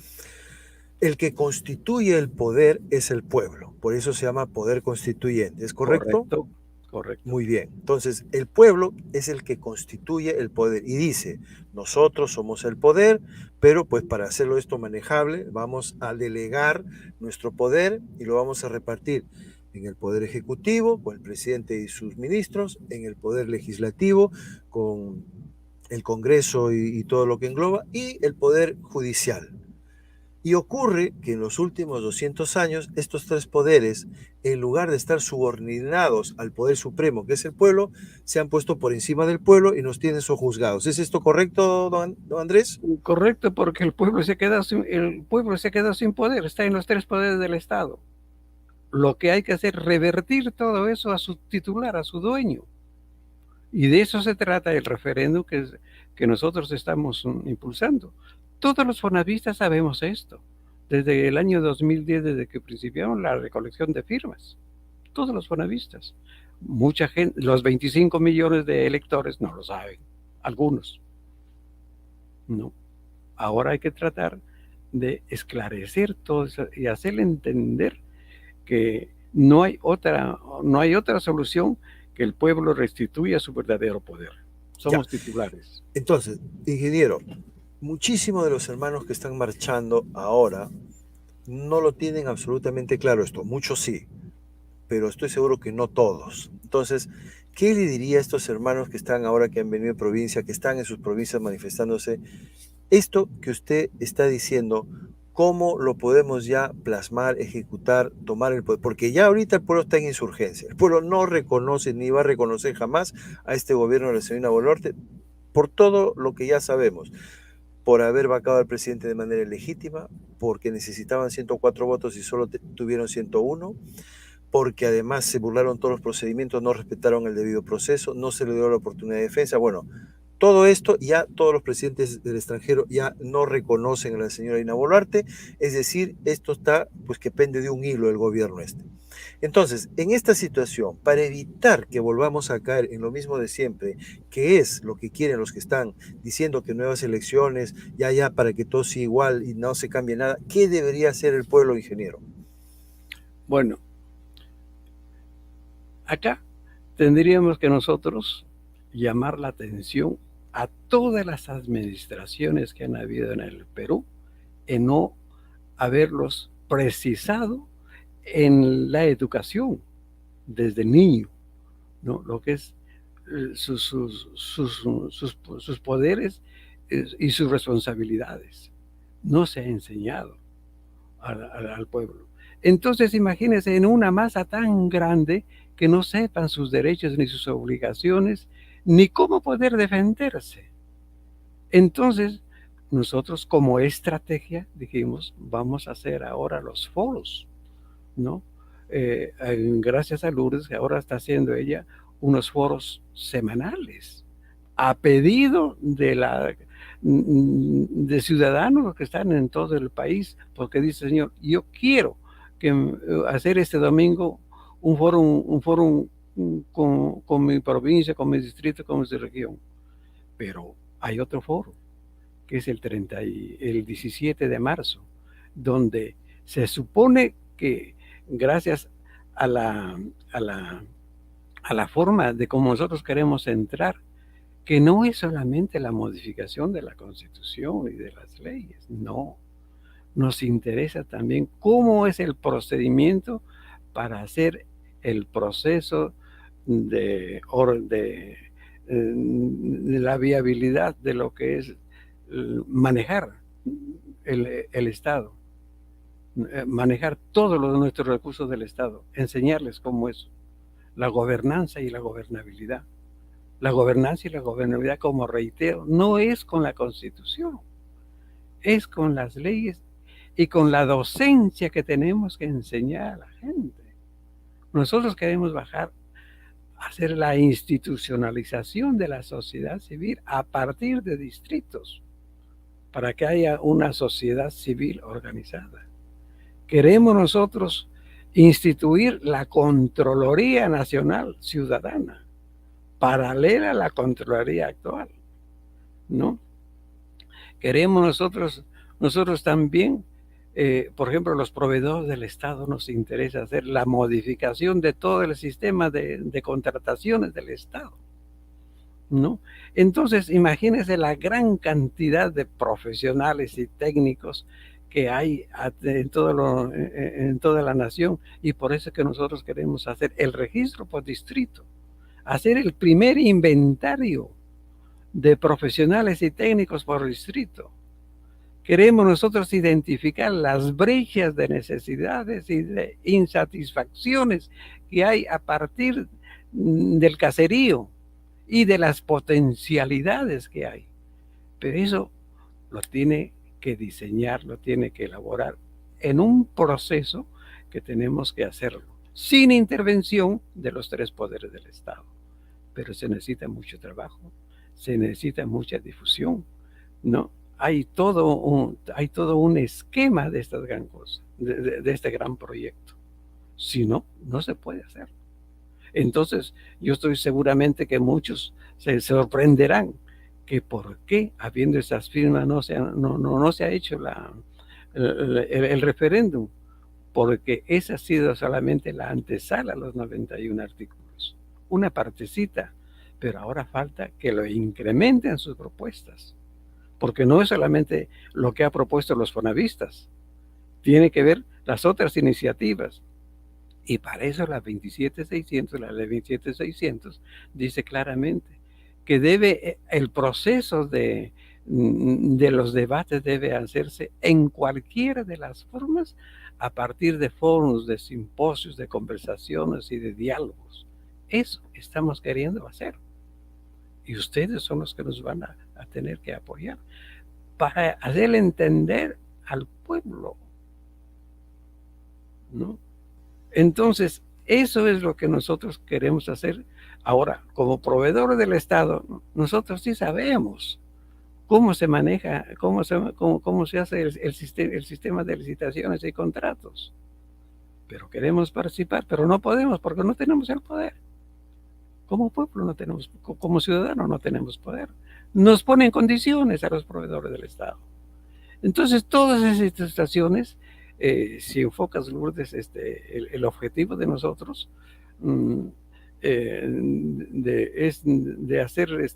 el que constituye el poder es el pueblo, por eso se llama poder constituyente, ¿es correcto? Correcto. Muy bien, entonces el pueblo es el que constituye el poder y dice, nosotros somos el poder, pero pues para hacerlo esto manejable, vamos a delegar nuestro poder y lo vamos a repartir en el poder ejecutivo, con el presidente y sus ministros, en el poder legislativo, con el Congreso y todo lo que engloba, y el poder judicial. Y ocurre que en los últimos 200 años, estos 3 poderes, en lugar de estar subordinados al poder supremo, que es el pueblo, se han puesto por encima del pueblo y nos tienen sojuzgados. ¿Es esto correcto, don Andrés? Correcto, porque el pueblo se queda sin poder, está en los 3 poderes del Estado. Lo que hay que hacer es revertir todo eso a su titular, a su dueño. Y de eso se trata el referéndum que nosotros estamos impulsando. Todos los fonavistas sabemos esto, desde el año 2010, desde que principiaron la recolección de firmas. Todos los fonavistas. Mucha gente, los 25 millones de electores no lo saben, algunos. No. Ahora hay que tratar de esclarecer todo eso y hacerle entender que no hay otra solución que el pueblo restituya su verdadero poder. Somos titulares. Entonces, ingeniero, muchísimos de los hermanos que están marchando ahora no lo tienen absolutamente claro esto. Muchos sí, pero estoy seguro que no todos. Entonces, ¿qué le diría a estos hermanos que están ahora, que han venido en provincia, que están en sus provincias manifestándose? Esto que usted está diciendo, ¿cómo lo podemos ya plasmar, ejecutar, tomar el poder? Porque ya ahorita el pueblo está en insurgencia. El pueblo no reconoce ni va a reconocer jamás a este gobierno de la señora Boluarte por todo lo que ya sabemos. Por haber vacado al presidente de manera ilegítima, porque necesitaban 104 votos y solo tuvieron 101, porque además se burlaron todos los procedimientos, no respetaron el debido proceso, no se le dio la oportunidad de defensa. Bueno, todo esto ya todos los presidentes del extranjero ya no reconocen a la señora Dina Boluarte, es decir, esto está pues que pende de un hilo el gobierno este. Entonces, en esta situación, para evitar que volvamos a caer en lo mismo de siempre, que es lo que quieren los que están diciendo que nuevas elecciones, ya, para que todo sea igual y no se cambie nada, ¿qué debería hacer el pueblo, ingeniero? Bueno, acá tendríamos que nosotros llamar la atención a todas las administraciones que han habido en el Perú en no haberlos precisado en la educación desde niño, ¿no? Lo que es sus poderes y sus responsabilidades. No se ha enseñado al pueblo. Entonces, imagínense en una masa tan grande que no sepan sus derechos ni sus obligaciones, ni cómo poder defenderse. Entonces, nosotros como estrategia dijimos, vamos a hacer ahora los foros, ¿no? Gracias a Lourdes, que ahora está haciendo ella unos foros semanales, a pedido de ciudadanos que están en todo el país, porque dice, señor, yo quiero hacer este domingo un foro con mi provincia, con mi distrito, con mi región. Pero hay otro foro, que es el 17 de marzo, donde se supone que gracias a la forma de cómo nosotros queremos entrar, que no es solamente la modificación de la Constitución y de las leyes, no. Nos interesa también cómo es el procedimiento para hacer el proceso de la viabilidad de lo que es manejar el Estado, manejar todos nuestros recursos del Estado, enseñarles cómo es la gobernanza y la gobernabilidad. La gobernanza y la gobernabilidad, como reitero, no es con la Constitución, es con las leyes y con la docencia que tenemos que enseñar a la gente. Nosotros queremos hacer la institucionalización de la sociedad civil a partir de distritos, para que haya una sociedad civil organizada. Queremos nosotros instituir la Contraloría Nacional Ciudadana, paralela a la Contraloría actual, ¿no? Queremos nosotros también, por ejemplo, los proveedores del Estado nos interesa hacer la modificación de todo el sistema de contrataciones del Estado, ¿no? Entonces, imagínense la gran cantidad de profesionales y técnicos que hay en toda la nación, y por eso es que nosotros queremos hacer el registro por distrito, hacer el primer inventario de profesionales y técnicos por distrito. Queremos nosotros identificar las brechas de necesidades y de insatisfacciones que hay a partir del caserío y de las potencialidades que hay. Pero eso lo tiene que diseñar, lo tiene que elaborar en un proceso que tenemos que hacerlo, sin intervención de los tres poderes del Estado. Pero se necesita mucho trabajo, se necesita mucha difusión, ¿no? Hay todo un esquema de estas gran cosas, de este gran proyecto. Si no, no se puede hacer. Entonces, yo estoy seguramente que muchos se sorprenderán que por qué, habiendo esas firmas, no se ha hecho el referéndum, porque esa ha sido solamente la antesala a los 91 artículos, una partecita, pero ahora falta que lo incrementen sus propuestas, porque no es solamente lo que ha propuesto los fonavistas, tiene que ver las otras iniciativas. Y para eso la 27.600, la ley 27.600, dice claramente que debe el proceso de de los debates debe hacerse en cualquiera de las formas a partir de foros, de simposios, de conversaciones y de diálogos. Eso estamos queriendo hacer. Y ustedes son los que nos van a tener que apoyar para hacerle entender al pueblo, ¿no? Entonces, eso es lo que nosotros queremos hacer. Ahora, como proveedores del Estado, nosotros sí sabemos cómo se maneja, cómo se hace el sistema de licitaciones y contratos. Pero queremos participar, pero no podemos porque no tenemos el poder. Como pueblo no tenemos, como ciudadanos no tenemos poder. Nos ponen condiciones a los proveedores del Estado. Entonces, todas esas situaciones, si enfocas, Lourdes, el objetivo de nosotros es de hacer,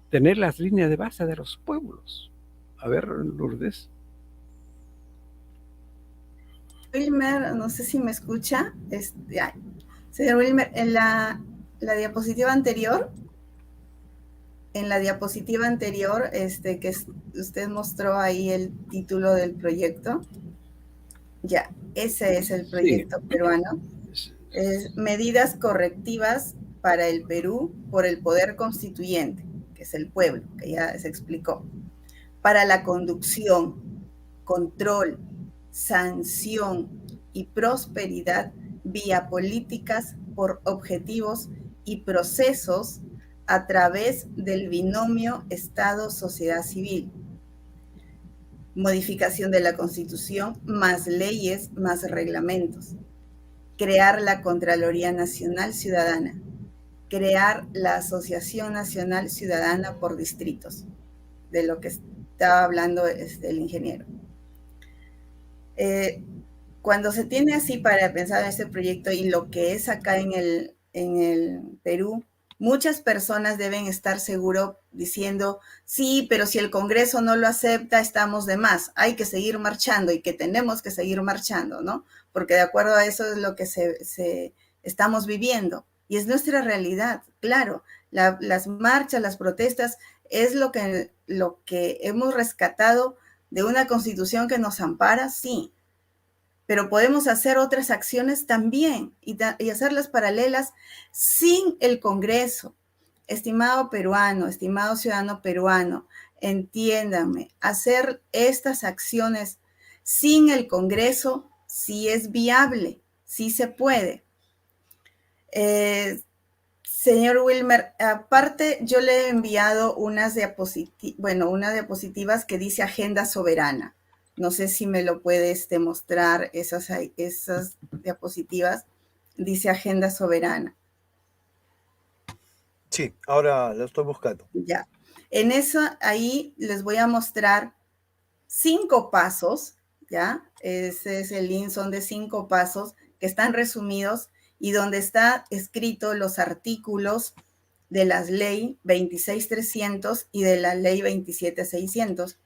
tener las líneas de base de los pueblos. A ver, Lourdes. Wilmer, no sé si me escucha. Señor Wilmer, en la diapositiva anterior, que usted mostró ahí el título del proyecto. Ya, ese es el proyecto peruano. Es medidas correctivas para el Perú por el poder constituyente, que es el pueblo, que ya se explicó, para la conducción, control, sanción y prosperidad vía políticas por objetivos y procesos a través del binomio Estado-sociedad civil. Modificación de la Constitución, más leyes, más reglamentos. Crear la Contraloría Nacional Ciudadana. Crear la Asociación Nacional Ciudadana por distritos, de lo que estaba hablando el ingeniero. Cuando se tiene así para pensar en este proyecto y lo que es acá en el Perú, muchas personas deben estar seguros diciendo, sí, pero si el Congreso no lo acepta, estamos de más, hay que seguir marchando y que tenemos que seguir marchando, ¿no? Porque de acuerdo a eso es lo que estamos viviendo y es nuestra realidad, claro. Las marchas, las protestas es lo que hemos rescatado de una Constitución que nos ampara, sí, pero podemos hacer otras acciones también y hacerlas paralelas sin el Congreso. Estimado peruano, estimado ciudadano peruano, entiéndanme, hacer estas acciones sin el Congreso sí es viable, sí se puede. Señor Wilmer, aparte yo le he enviado unas diapositivas que dice Agenda Soberana. No sé si me lo puedes mostrar, esas diapositivas. Dice Agenda Soberana. Sí, ahora lo estoy buscando. Ya. En eso, ahí les voy a mostrar 5 pasos, ¿ya? Ese es el link, son de 5 pasos que están resumidos y donde está escrito los artículos de la ley 26.300 y de la ley 27.600,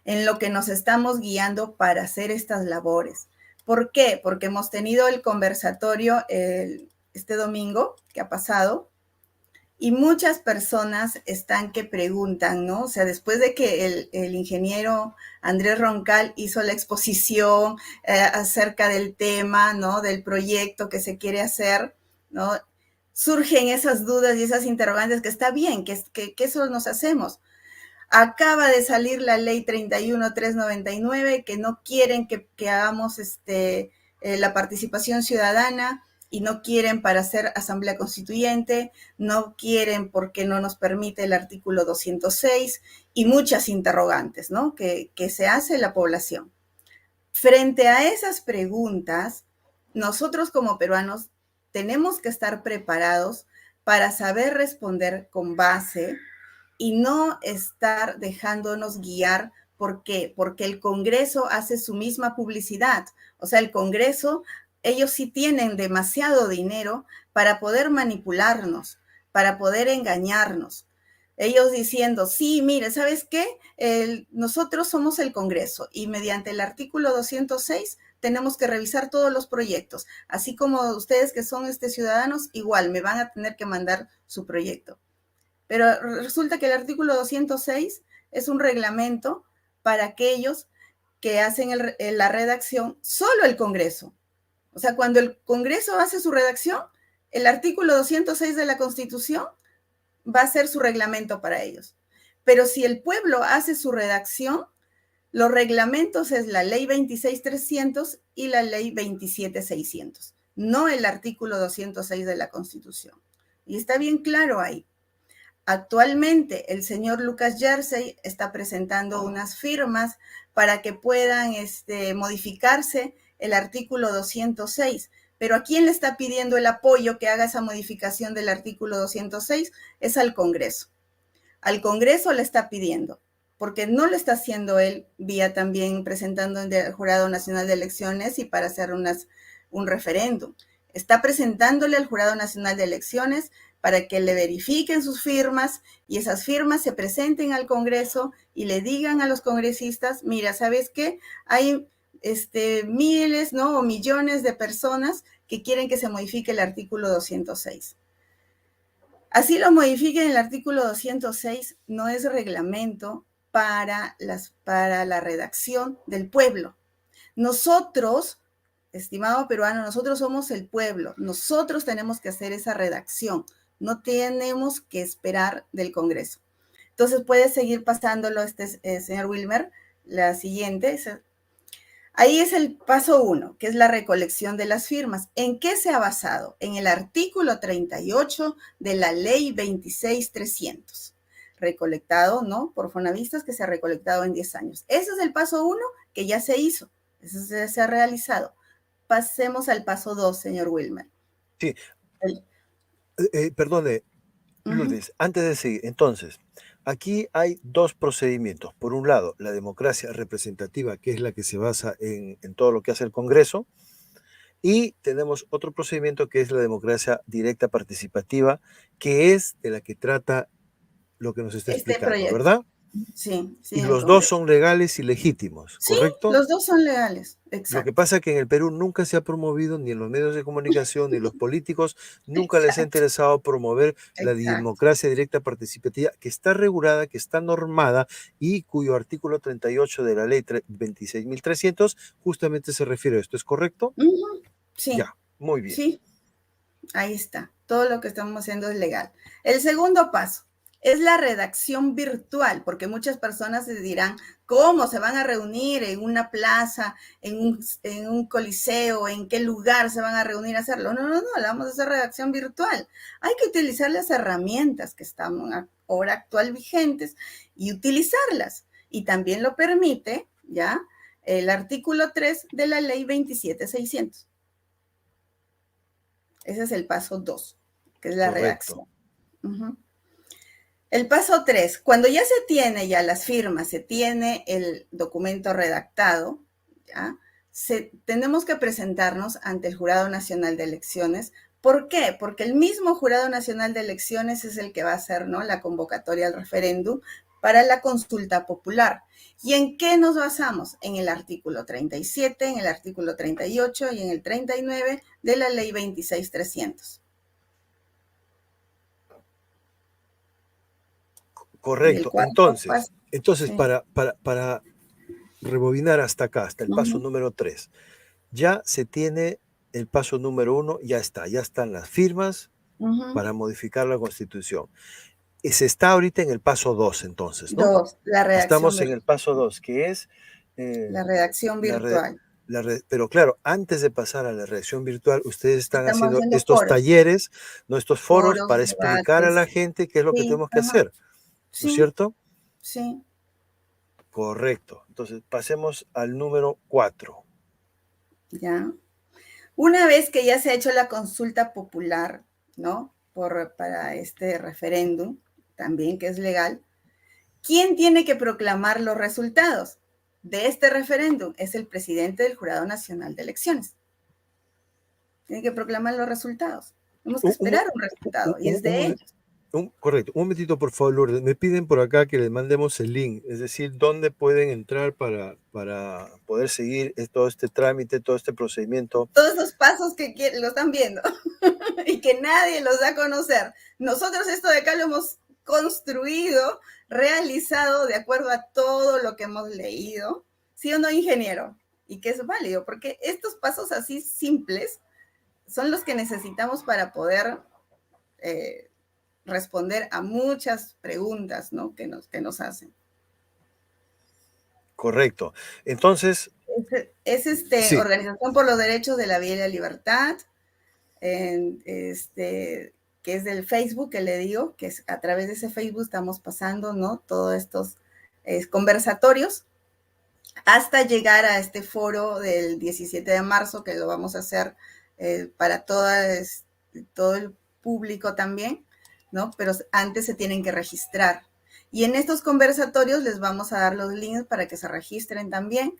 en lo que nos estamos guiando para hacer estas labores. ¿Por qué? Porque hemos tenido el conversatorio este domingo que ha pasado y muchas personas están que preguntan, ¿no? O sea, después de que el ingeniero Andrés Roncal hizo la exposición acerca del tema, ¿no? Del proyecto que se quiere hacer, ¿no? Surgen esas dudas y esas interrogantes que está bien, que eso nos hacemos. Acaba de salir la ley 31.399 que no quieren que hagamos la participación ciudadana y no quieren para hacer asamblea constituyente, no quieren porque no nos permite el artículo 206 y muchas interrogantes, ¿no? Que se hace la población. Frente a esas preguntas, nosotros como peruanos tenemos que estar preparados para saber responder con base y no estar dejándonos guiar. ¿Por qué? Porque el Congreso hace su misma publicidad. O sea, el Congreso, ellos sí tienen demasiado dinero para poder manipularnos, para poder engañarnos. Ellos diciendo, sí, mire, ¿sabes qué? Nosotros somos el Congreso y mediante el artículo 206 tenemos que revisar todos los proyectos. Así como ustedes que son ciudadanos, igual me van a tener que mandar su proyecto. Pero resulta que el artículo 206 es un reglamento para aquellos que hacen la redacción, solo el Congreso. O sea, cuando el Congreso hace su redacción, el artículo 206 de la Constitución va a ser su reglamento para ellos. Pero si el pueblo hace su redacción, los reglamentos es la ley 26.300 y la ley 27.600, no el artículo 206 de la Constitución. Y está bien claro ahí. Actualmente el señor Lucas Jersey está presentando unas firmas para que puedan modificarse el artículo 206. Pero ¿a quién le está pidiendo el apoyo que haga esa modificación del artículo 206? Es al Congreso. Al Congreso le está pidiendo, porque no lo está haciendo él vía también presentando en el Jurado Nacional de Elecciones y para hacer un referéndum. Está presentándole al Jurado Nacional de Elecciones para que le verifiquen sus firmas y esas firmas se presenten al Congreso y le digan a los congresistas, mira, ¿sabes qué? Hay miles, ¿no? O millones de personas que quieren que se modifique el artículo 206. Así lo modifiquen el artículo 206, no es reglamento para la redacción del pueblo. Nosotros, estimado peruano, nosotros somos el pueblo, nosotros tenemos que hacer esa redacción, no tenemos que esperar del Congreso. Entonces puede seguir pasándolo señor Wilmer, la siguiente. Ahí es el paso 1, que es la recolección de las firmas. ¿En qué se ha basado? En el artículo 38 de la ley 26.300, recolectado, ¿no? Por fonavistas, que se ha recolectado en 10 años. Ese es el paso 1 que ya se hizo, eso se ha realizado. Pasemos al paso 2, señor Wilmer. Sí. Perdone, Lourdes, antes de seguir, entonces, aquí hay dos procedimientos. Por un lado, la democracia representativa, que es la que se basa en todo lo que hace el Congreso, y tenemos otro procedimiento que es la democracia directa participativa, que es de la que trata lo que nos está explicando, proyecto. ¿verdad? Sí. Y los dos son legales y legítimos, ¿correcto? Sí, los dos son legales, exacto. Lo que pasa es que en el Perú nunca se ha promovido, ni en los medios de comunicación, ni los políticos, nunca les ha interesado promover la democracia directa participativa, que está regulada, que está normada y cuyo artículo 38 de la ley 26.300 justamente se refiere a esto. ¿Es correcto? Sí. Ya, muy bien. Sí, ahí está. Todo lo que estamos haciendo es legal. El segundo paso es la redacción virtual, porque muchas personas se dirán, ¿cómo se van a reunir en una plaza, en un coliseo, en qué lugar se van a reunir a hacerlo? No, vamos a hacer redacción virtual. Hay que utilizar las herramientas que están ahora actual vigentes y utilizarlas. Y también lo permite, ¿ya? El artículo 3 de la ley 27.600. Ese es el paso 2, que es la redacción. El paso 3, cuando ya se tiene ya las firmas, se tiene el documento redactado, ¿ya? Tenemos que presentarnos ante el Jurado Nacional de Elecciones. ¿Por qué? Porque el mismo Jurado Nacional de Elecciones es el que va a hacer, ¿no?, la convocatoria al referéndum para la consulta popular. ¿Y en qué nos basamos? En el artículo 37, en el artículo 38 y en el 39 de la ley 26.300. Correcto. Entonces, para rebobinar hasta acá, hasta el paso número 3, ya se tiene el paso número 1, ya están las firmas para modificar la Constitución. Se está ahorita en el paso 2, entonces, ¿no? 2, la redacción. Estamos en el paso 2, que es... la redacción virtual. Pero claro, antes de pasar a la redacción virtual, ustedes están haciendo estos talleres, ¿no?, estos foros para explicar a la gente qué es lo que tenemos que hacer, ¿no es cierto? Sí. Correcto. Entonces, pasemos al número 4. Ya. Una vez que ya se ha hecho la consulta popular, ¿no?, para este referéndum, también que es legal, ¿quién tiene que proclamar los resultados de este referéndum? Es el presidente del Jurado Nacional de Elecciones. Tiene que proclamar los resultados. Tenemos que esperar un resultado y es de ellos. Correcto. Un momentito, por favor, Lourdes. Me piden por acá que les mandemos el link, es decir, dónde pueden entrar para poder seguir todo este trámite, todo este procedimiento. Todos esos pasos que lo están viendo y que nadie los da a conocer. Nosotros esto de acá lo hemos construido, realizado de acuerdo a todo lo que hemos leído, ¿sí o no, ingeniero? Y que es válido, porque estos pasos así simples son los que necesitamos para poder responder a muchas preguntas, ¿no? que nos hacen. Correcto. Entonces, es sí, Organización por los Derechos de la Vida y la Libertad, que es del Facebook, que le digo, que es a través de ese Facebook estamos pasando, ¿no? Todos estos conversatorios hasta llegar a este foro del 17 de marzo, que lo vamos a hacer para todo el público también, ¿no? Pero antes se tienen que registrar. Y en estos conversatorios les vamos a dar los links para que se registren también.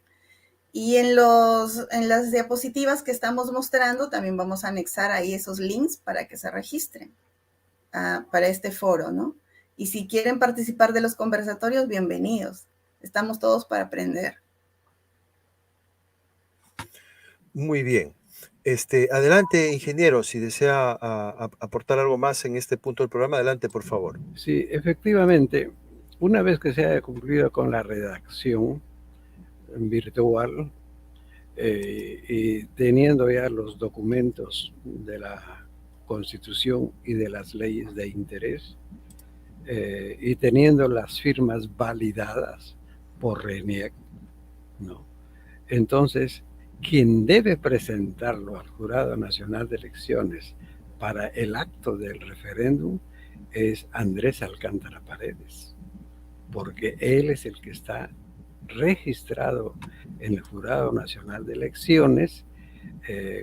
Y en las diapositivas que estamos mostrando también vamos a anexar ahí esos links para que se registren para este foro, ¿no? Y si quieren participar de los conversatorios, bienvenidos. Estamos todos para aprender. muy bien. Adelante, ingeniero, si desea aportar algo más en este punto del programa, adelante, por favor. Sí, efectivamente, una vez que se haya concluido con la redacción virtual y teniendo ya los documentos de la Constitución y de las leyes de interés y teniendo las firmas validadas por RENIEC, ¿no? Entonces, quien debe presentarlo al Jurado Nacional de Elecciones para el acto del referéndum es Andrés Alcántara Paredes, porque él es el que está registrado en el Jurado Nacional de Elecciones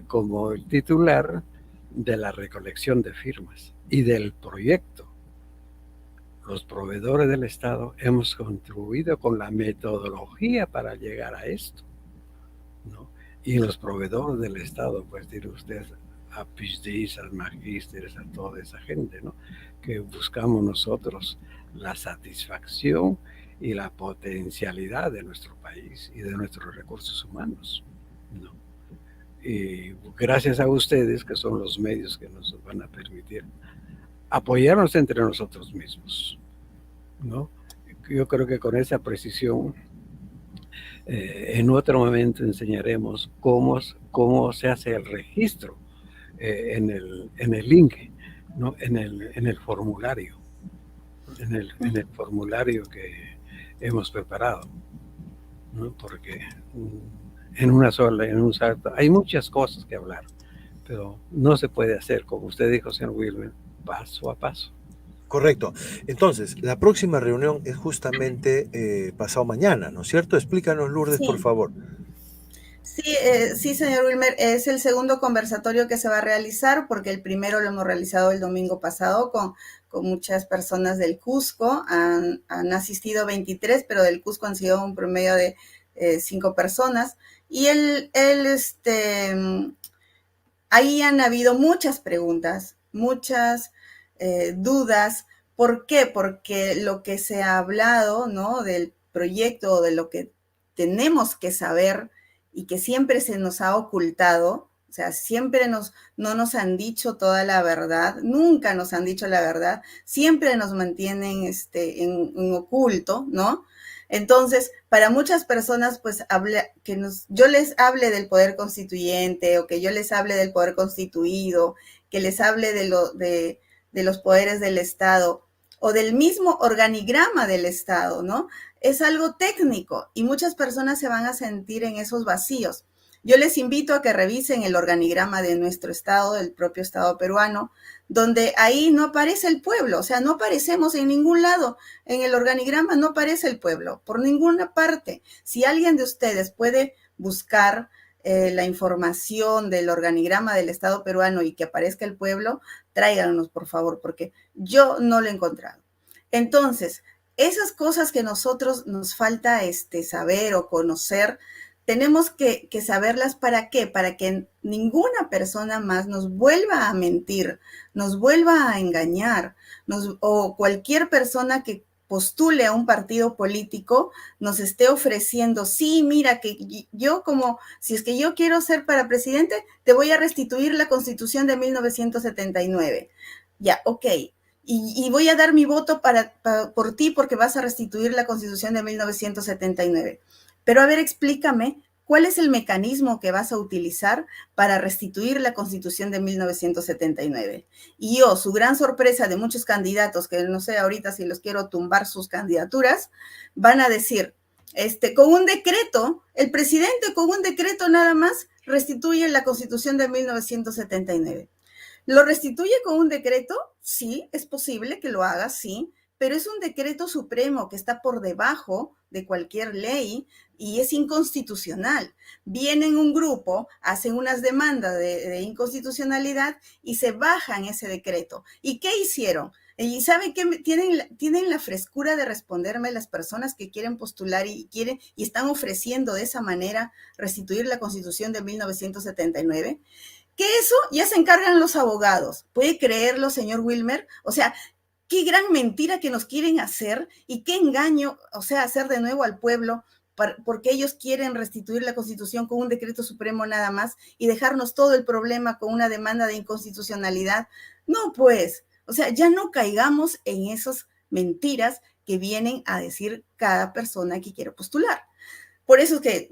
como el titular de la recolección de firmas y del proyecto. Los proveedores del Estado hemos contribuido con la metodología para llegar a esto, ¿no? Y los proveedores del Estado, pues tiene usted a PhDs, a magísteres, a toda esa gente, ¿no? Que buscamos nosotros la satisfacción y la potencialidad de nuestro país y de nuestros recursos humanos, ¿no? Y gracias a ustedes, que son los medios que nos van a permitir apoyarnos entre nosotros mismos, ¿no? Yo creo que con esa precisión en otro momento enseñaremos cómo se hace el registro en el link, ¿no? en el formulario, en el formulario que hemos preparado, ¿no? Porque en un salto hay muchas cosas que hablar, pero no se puede hacer, como usted dijo, señor Wilmer, paso a paso. Correcto. Entonces, la próxima reunión es justamente pasado mañana, ¿no es cierto? Explícanos, Lourdes, Sí. por favor. Sí, señor Wilmer, es el segundo conversatorio que se va a realizar, porque el primero lo hemos realizado el domingo pasado con muchas personas del Cusco. Han asistido 23, pero del Cusco han sido un promedio de 5 personas. Y ahí han habido muchas preguntas, muchas dudas. ¿Por qué? Porque lo que se ha hablado, ¿no? Del proyecto, de lo que tenemos que saber y que siempre se nos ha ocultado, o sea, siempre no nos han dicho toda la verdad, nunca nos han dicho la verdad, siempre nos mantienen en oculto, ¿no? Entonces, para muchas personas, pues, yo les hable del poder constituyente o que yo les hable del poder constituido, que les hable de los poderes del Estado o del mismo organigrama del Estado, ¿no? Es algo técnico y muchas personas se van a sentir en esos vacíos. Yo les invito a que revisen el organigrama de nuestro Estado, del propio Estado peruano, donde ahí no aparece el pueblo, o sea, no aparecemos en ningún lado. En el organigrama no aparece el pueblo, por ninguna parte. Si alguien de ustedes puede buscar la información del organigrama del Estado peruano y que aparezca el pueblo, tráiganos, por favor, porque yo no lo he encontrado. Entonces, esas cosas que nosotros nos falta saber o conocer, tenemos que saberlas. ¿Para qué? Para que ninguna persona más nos vuelva a mentir, nos vuelva a engañar, o cualquier persona que postule a un partido político nos esté ofreciendo, sí, mira, que yo si es que yo quiero ser para presidente, te voy a restituir la Constitución de 1979. Ya, ok. y voy a dar mi voto por ti porque vas a restituir la Constitución de 1979. Pero a ver, explícame, ¿cuál es el mecanismo que vas a utilizar para restituir la Constitución de 1979? Y yo, su gran sorpresa de muchos candidatos, que no sé ahorita si los quiero tumbar sus candidaturas, van a decir, con un decreto, el presidente con un decreto nada más restituye la Constitución de 1979. ¿Lo restituye con un decreto? Sí, es posible que lo haga, sí, pero es un decreto supremo que está por debajo de cualquier ley y es inconstitucional. Vienen un grupo, hacen unas demandas de inconstitucionalidad y se bajan ese decreto. ¿Y qué hicieron? Y saben que tienen la frescura de responderme las personas que quieren postular y están ofreciendo de esa manera restituir la Constitución de 1979. Que eso ya se encargan los abogados. ¿Puede creerlo, señor Wilmer? O sea, qué gran mentira que nos quieren hacer y qué engaño, o sea, hacer de nuevo al pueblo porque ellos quieren restituir la Constitución con un decreto supremo nada más y dejarnos todo el problema con una demanda de inconstitucionalidad. No, pues, o sea, ya no caigamos en esas mentiras que vienen a decir cada persona que quiere postular. Por eso es que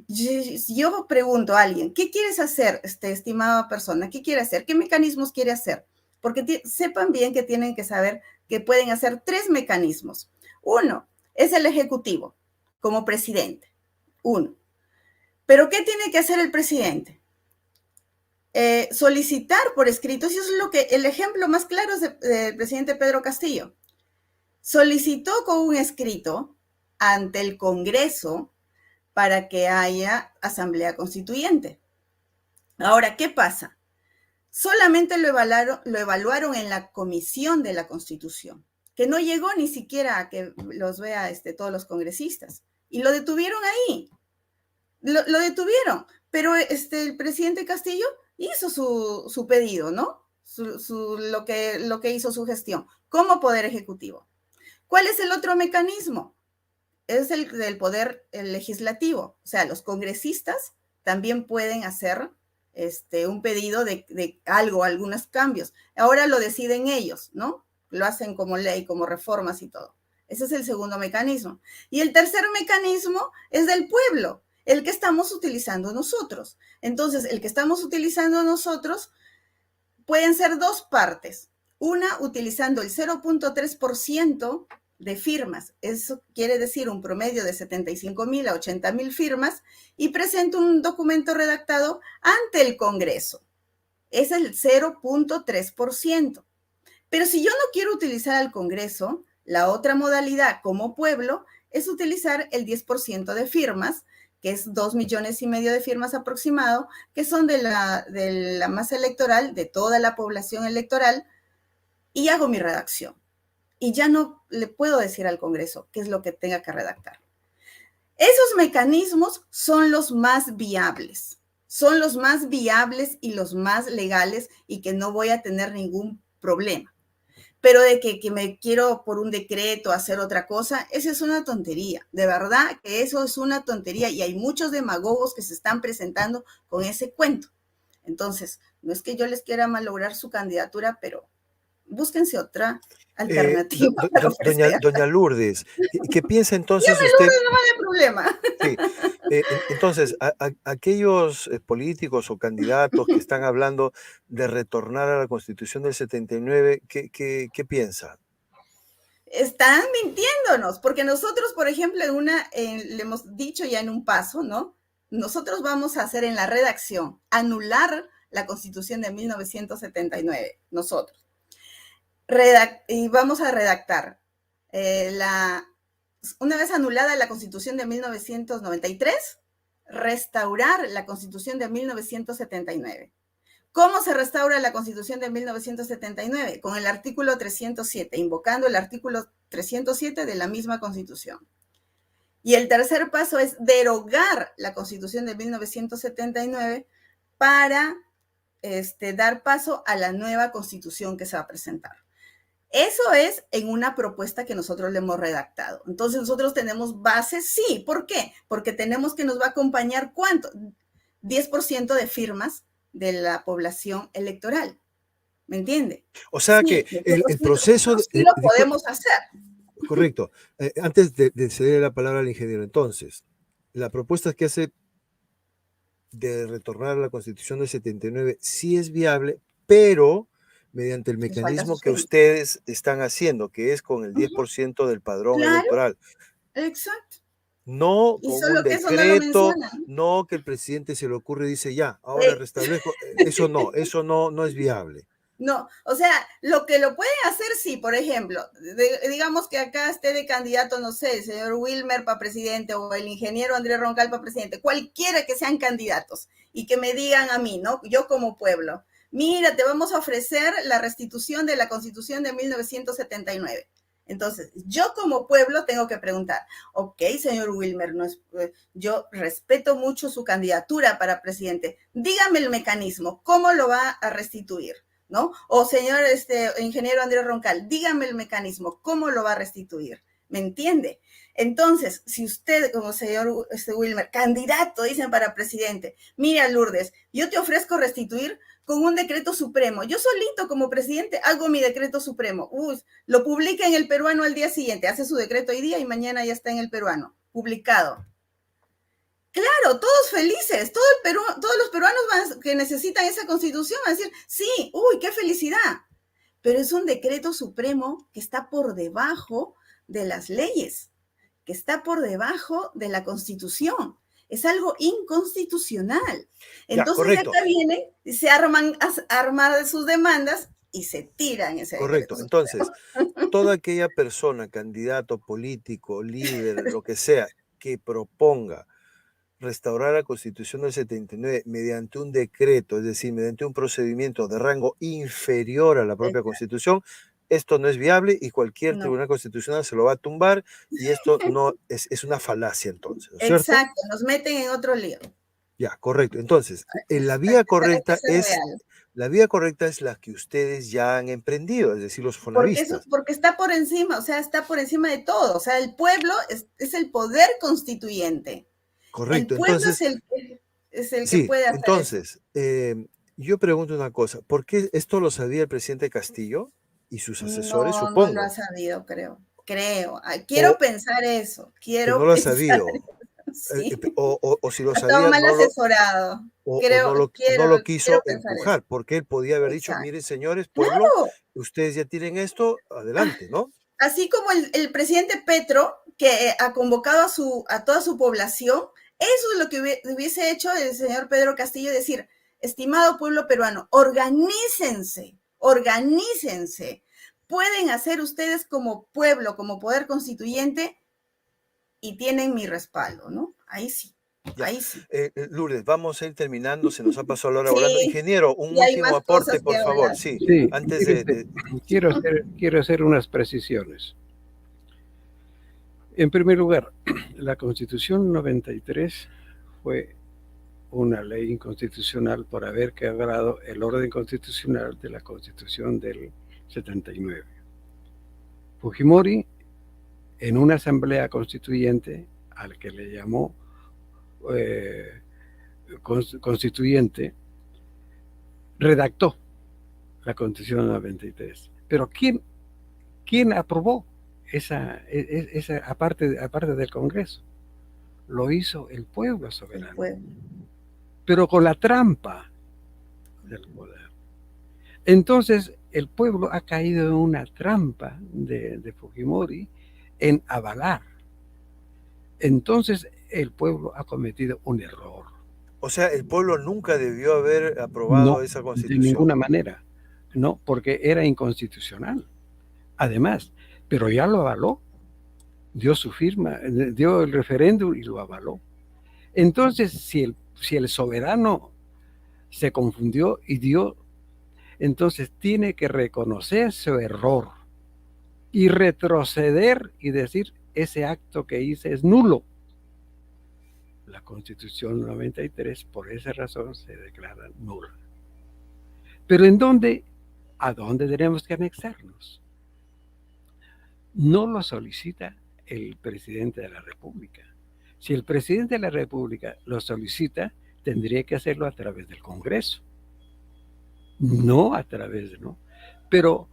yo pregunto a alguien, ¿qué quieres hacer, estimada persona? ¿Qué quiere hacer? ¿Qué mecanismos quiere hacer? Porque sepan bien que tienen que saber que pueden hacer 3 mecanismos. Uno es el ejecutivo, como presidente. Uno. ¿Pero qué tiene que hacer el presidente? Solicitar por escrito, eso es el ejemplo más claro es del presidente Pedro Castillo. Solicitó con un escrito ante el Congreso para que haya asamblea constituyente. Ahora, ¿qué pasa? Solamente lo evaluaron en la comisión de la Constitución, que no llegó ni siquiera a que los vea todos los congresistas. Y lo detuvieron ahí. Lo detuvieron. Pero el presidente Castillo hizo su pedido, ¿no? Lo que hizo su gestión como poder ejecutivo. ¿Cuál es el otro mecanismo? Es el del poder legislativo. O sea, los congresistas también pueden hacer un pedido de algo, algunos cambios. Ahora lo deciden ellos, ¿no? Lo hacen como ley, como reformas y todo. Ese es el segundo mecanismo. Y el tercer mecanismo es del pueblo, el que estamos utilizando nosotros. Entonces, el que estamos utilizando nosotros pueden ser 2 partes. Una, utilizando el 0.3% de firmas. Eso quiere decir un promedio de 75,000 a 80,000 firmas y presento un documento redactado ante el Congreso. Es el 0.3%. Pero si yo no quiero utilizar al Congreso, la otra modalidad como pueblo es utilizar el 10% de firmas, que es 2,5 millones de firmas aproximado, que son de la masa electoral, de toda la población electoral, y hago mi redacción. Y ya no le puedo decir al Congreso qué es lo que tenga que redactar. Esos mecanismos son los más viables. Son los más viables y los más legales y que no voy a tener ningún problema. Pero de que me quiero por un decreto hacer otra cosa, esa es una tontería. De verdad que eso es una tontería y hay muchos demagogos que se están presentando con ese cuento. Entonces, no es que yo les quiera malograr su candidatura, pero búsquense otra alternativa. Doña Lourdes, ¿qué piensa entonces Lourdes, usted? no vale problema. Sí. Entonces, aquellos políticos o candidatos que están hablando de retornar a la Constitución del 79, ¿qué piensa? Están mintiéndonos, porque nosotros, por ejemplo, le hemos dicho ya en un paso, ¿no? Nosotros vamos a hacer en la redacción, anular la Constitución de 1979, nosotros. Y vamos a redactar una vez anulada la Constitución de 1993, restaurar la Constitución de 1979. ¿Cómo se restaura la Constitución de 1979? Con el artículo 307, invocando el artículo 307 de la misma Constitución. Y el tercer paso es derogar la Constitución de 1979 para dar paso a la nueva Constitución que se va a presentar. Eso es en una propuesta que nosotros le hemos redactado. Entonces, nosotros tenemos bases, sí. ¿Por qué? Porque tenemos que nos va a acompañar, ¿cuánto? 10% de firmas de la población electoral. ¿Me entiende? O sea Sí, que nosotros el proceso... nosotros sí lo podemos hacer. Correcto. Antes de ceder la palabra al ingeniero, entonces, la propuesta que hace de retornar a la Constitución del 79 sí es viable, pero mediante el Les falta mecanismo que sustento. ustedes están haciendo, que es con el Ujú, 10% del padrón claro, electoral. exacto. No Y con un solo que eso no lo decreto, mencionan. no que el presidente se le ocurre y dice, ya, ahora Eh, restablezco. Eso no, no es viable. No, o sea, lo que lo pueden hacer, sí, por ejemplo, digamos que acá esté de candidato, no sé, el señor Wilmer para presidente o el ingeniero Andrés Roncal para presidente, cualquiera que sean candidatos y que me digan a mí, ¿no? Yo como pueblo, mira, te vamos a ofrecer la restitución de la Constitución de 1979. Entonces, yo como pueblo tengo que preguntar, ok, señor Wilmer, no es, yo respeto mucho su candidatura para presidente, dígame el mecanismo, ¿cómo lo va a restituir? ¿No? O señor ingeniero Andrés Roncal, dígame el mecanismo, ¿cómo lo va a restituir? ¿Me entiende? Entonces, si usted, como señor Wilmer, candidato, dicen para presidente, mira Lourdes, yo te ofrezco restituir con un decreto supremo. Yo solito como presidente hago mi decreto supremo. Lo publica en el peruano al día siguiente, hace su decreto hoy día y mañana ya está en el peruano, publicado. Claro, todos felices, todo el Perú, todos los peruanos que necesitan esa constitución van a decir, sí, uy, qué felicidad. Pero es un decreto supremo que está por debajo de las leyes, que está por debajo de la constitución. Es algo inconstitucional. Ya, Entonces de correcto. acá vienen, se arman de sus demandas y se tiran ese decreto Correcto. supremo. Entonces, toda aquella persona, candidato político, líder, lo que sea, que proponga restaurar la Constitución del 79 mediante un decreto, es decir, mediante un procedimiento de rango inferior a la propia Constitución, esto no es viable y cualquier No. tribunal constitucional se lo va a tumbar y esto no es una falacia entonces, ¿no es cierto? Exacto, nos meten en otro lío. Ya, correcto. Entonces, la Hay vía correcta que ser real. la vía correcta es la que ustedes ya han emprendido, es decir, los fonavistas. Porque está por encima, o sea, está por encima de todo. O sea, el pueblo es el poder constituyente. El Correcto. pueblo Entonces, es el que sí, puede hacer eso. entonces, yo pregunto una cosa, ¿por qué esto lo sabía el presidente Castillo y sus asesores, No, no lo ha supongo? sabido, creo. Creo. O Quiero pensar eso. que no Quiero lo ha pensar sabido, eso. Sí. o si lo Ha estado sabía, mal asesorado. o no lo Quiero quiso pensar eso. empujar, porque él podía haber dicho, Exacto. miren señores, pueblo, Claro. ustedes ya tienen esto, adelante, ¿no? Así como el presidente Petro, que ha convocado a toda su población, eso es lo que hubiese hecho el señor Pedro Castillo, decir, estimado pueblo peruano, organícense, organícense. Pueden hacer ustedes como pueblo, como poder constituyente, y tienen mi respaldo, ¿no? Ahí sí, Ya, ahí sí. Lourdes, vamos a ir terminando, se nos ha pasado la hora volando. Sí, Ingeniero, un y hay último más aporte, cosas que por favor, hablar. sí, Sí, antes sí. quiero hacer unas precisiones. En primer lugar, la Constitución 93 fue una ley inconstitucional por haber quebrado el orden constitucional de la Constitución del 79. Fujimori, en una asamblea constituyente, al que le llamó constituyente, redactó la Constitución 93. Pero ¿quién aprobó esa aparte del Congreso? Lo hizo el pueblo soberano. El pueblo. Pero con la trampa del poder. Entonces, el pueblo ha caído en una trampa de Fujimori en avalar. Entonces, el pueblo ha cometido un error. O sea, el pueblo nunca debió haber aprobado esa De Constitución. ninguna manera. No, porque era inconstitucional. Además, pero ya lo avaló. Dio su firma, dio el referéndum y lo avaló. Entonces, si el soberano se confundió y dio, entonces tiene que reconocer su error y retroceder y decir, ese acto que hice es nulo. La Constitución 93, por esa razón, se declara nula. Pero ¿a dónde tenemos que anexarnos? No lo solicita el presidente de la República. Si el presidente de la República lo solicita, tendría que hacerlo a través del Congreso. no a través de, ¿no? Pero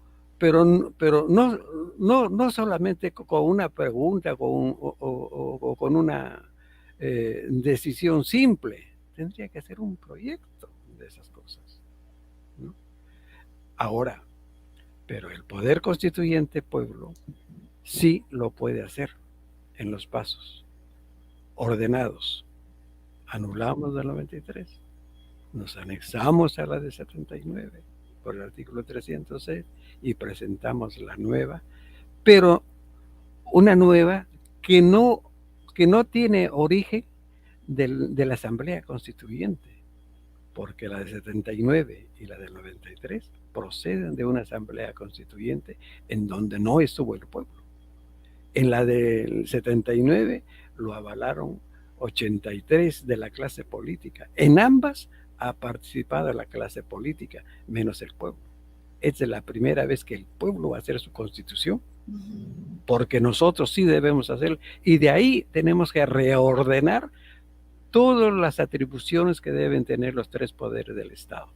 no solamente con una pregunta o con una decisión simple. Tendría que ser un proyecto de esas cosas, ¿no? Ahora, pero el poder constituyente pueblo sí lo puede hacer en los pasos ordenados. Anulamos del 93, nos anexamos a la de 79 por el artículo 306 y presentamos la nueva, pero una nueva que no tiene origen de la Asamblea Constituyente, porque la de 79 y la del 93 proceden de una Asamblea Constituyente en donde no estuvo el pueblo. En la del 79 lo avalaron 83 de la clase política. En ambas ha participado la clase política, menos el pueblo. Es la primera vez que el pueblo va a hacer su constitución, porque nosotros sí debemos hacerlo, y de ahí tenemos que reordenar todas las atribuciones que deben tener los tres poderes del Estado,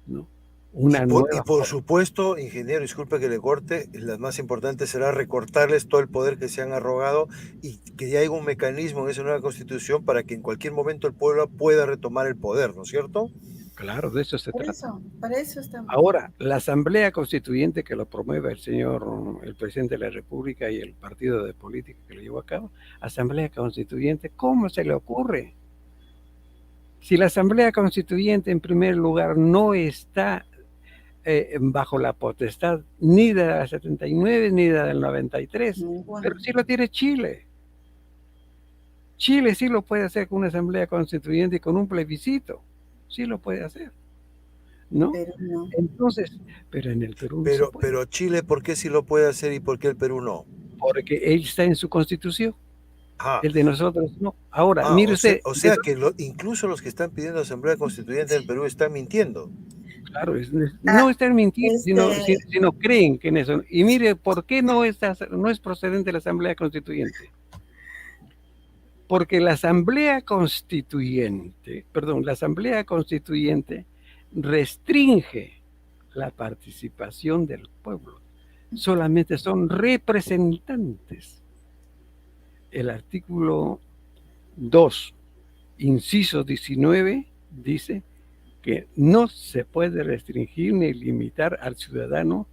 ¿no? Y por supuesto, ingeniero, disculpe que le corte, las más importantes será recortarles todo el poder que se han arrogado y que ya haya un mecanismo en esa nueva constitución para que en cualquier momento el pueblo pueda retomar el poder, ¿no es cierto? Claro, de eso se trata. Para eso estamos. Ahora, la Asamblea Constituyente que lo promueve el presidente de la República y el partido de política que lo llevó a cabo, Asamblea Constituyente, ¿cómo se le ocurre? Si la Asamblea Constituyente, en primer lugar, no está bajo la potestad ni de la 79 ni de la 93, pero sí lo tiene Chile. Chile sí lo puede hacer con una Asamblea Constituyente y con un plebiscito. Sí lo puede hacer, ¿no? Pero no. Entonces, pero en el Perú no. Pero Chile, ¿por qué sí lo puede hacer y por qué el Perú no? Porque él está en su constitución. El de nosotros no. Ahora, mire usted. O sea que incluso los que están pidiendo Asamblea Constituyente del Perú están mintiendo. Claro, no están mintiendo, sino creen que en eso. Y mire, ¿por qué no es procedente la Asamblea Constituyente? Porque la Asamblea Constituyente restringe la participación del pueblo. Solamente son representantes. El artículo 2, inciso 19, dice que no se puede restringir ni limitar al ciudadano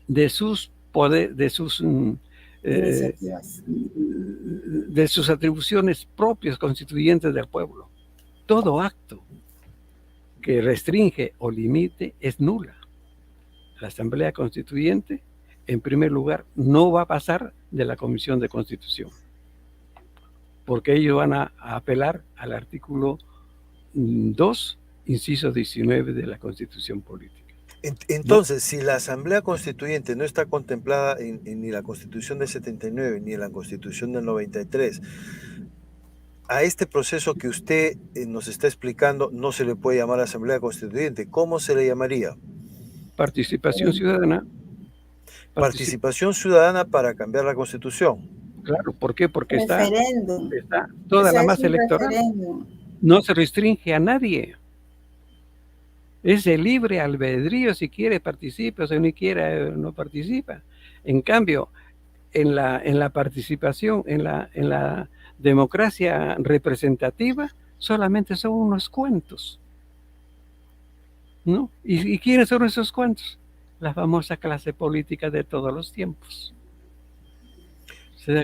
de sus atribuciones propias constituyentes del pueblo. Todo acto que restringe o limite es nula. La Asamblea Constituyente, en primer lugar, no va a pasar de la Comisión de Constitución, porque ellos van a apelar al artículo 2, inciso 19 de la Constitución Política. Entonces, si la Asamblea Constituyente no está contemplada en ni la Constitución del 79 ni en la Constitución del 93, a este proceso que usted nos está explicando no se le puede llamar Asamblea Constituyente. ¿Cómo se le llamaría? Participación ciudadana. Participación ciudadana para cambiar la Constitución. Claro, ¿por qué? Porque está toda la masa electoral. No se restringe a nadie. Es el libre albedrío, si quiere participa, o si no quiere no participa. En cambio, en la participación, en la democracia representativa, solamente son unos cuantos, ¿no? ¿Y quiénes son esos cuantos? La famosa clase política de todos los tiempos.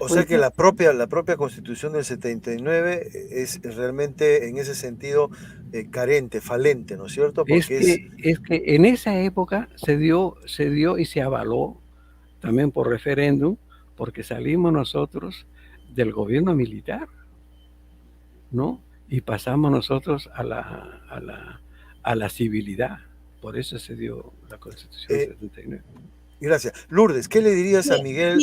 O sea que la propia Constitución del 79 es realmente en ese sentido carente, falente, ¿no es cierto? Porque es que en esa época se dio y se avaló también por referéndum, porque salimos nosotros del gobierno militar, ¿no? Y pasamos nosotros a la civilidad. Por eso se dio la Constitución del 79. Gracias. Lourdes, ¿qué le dirías a Miguel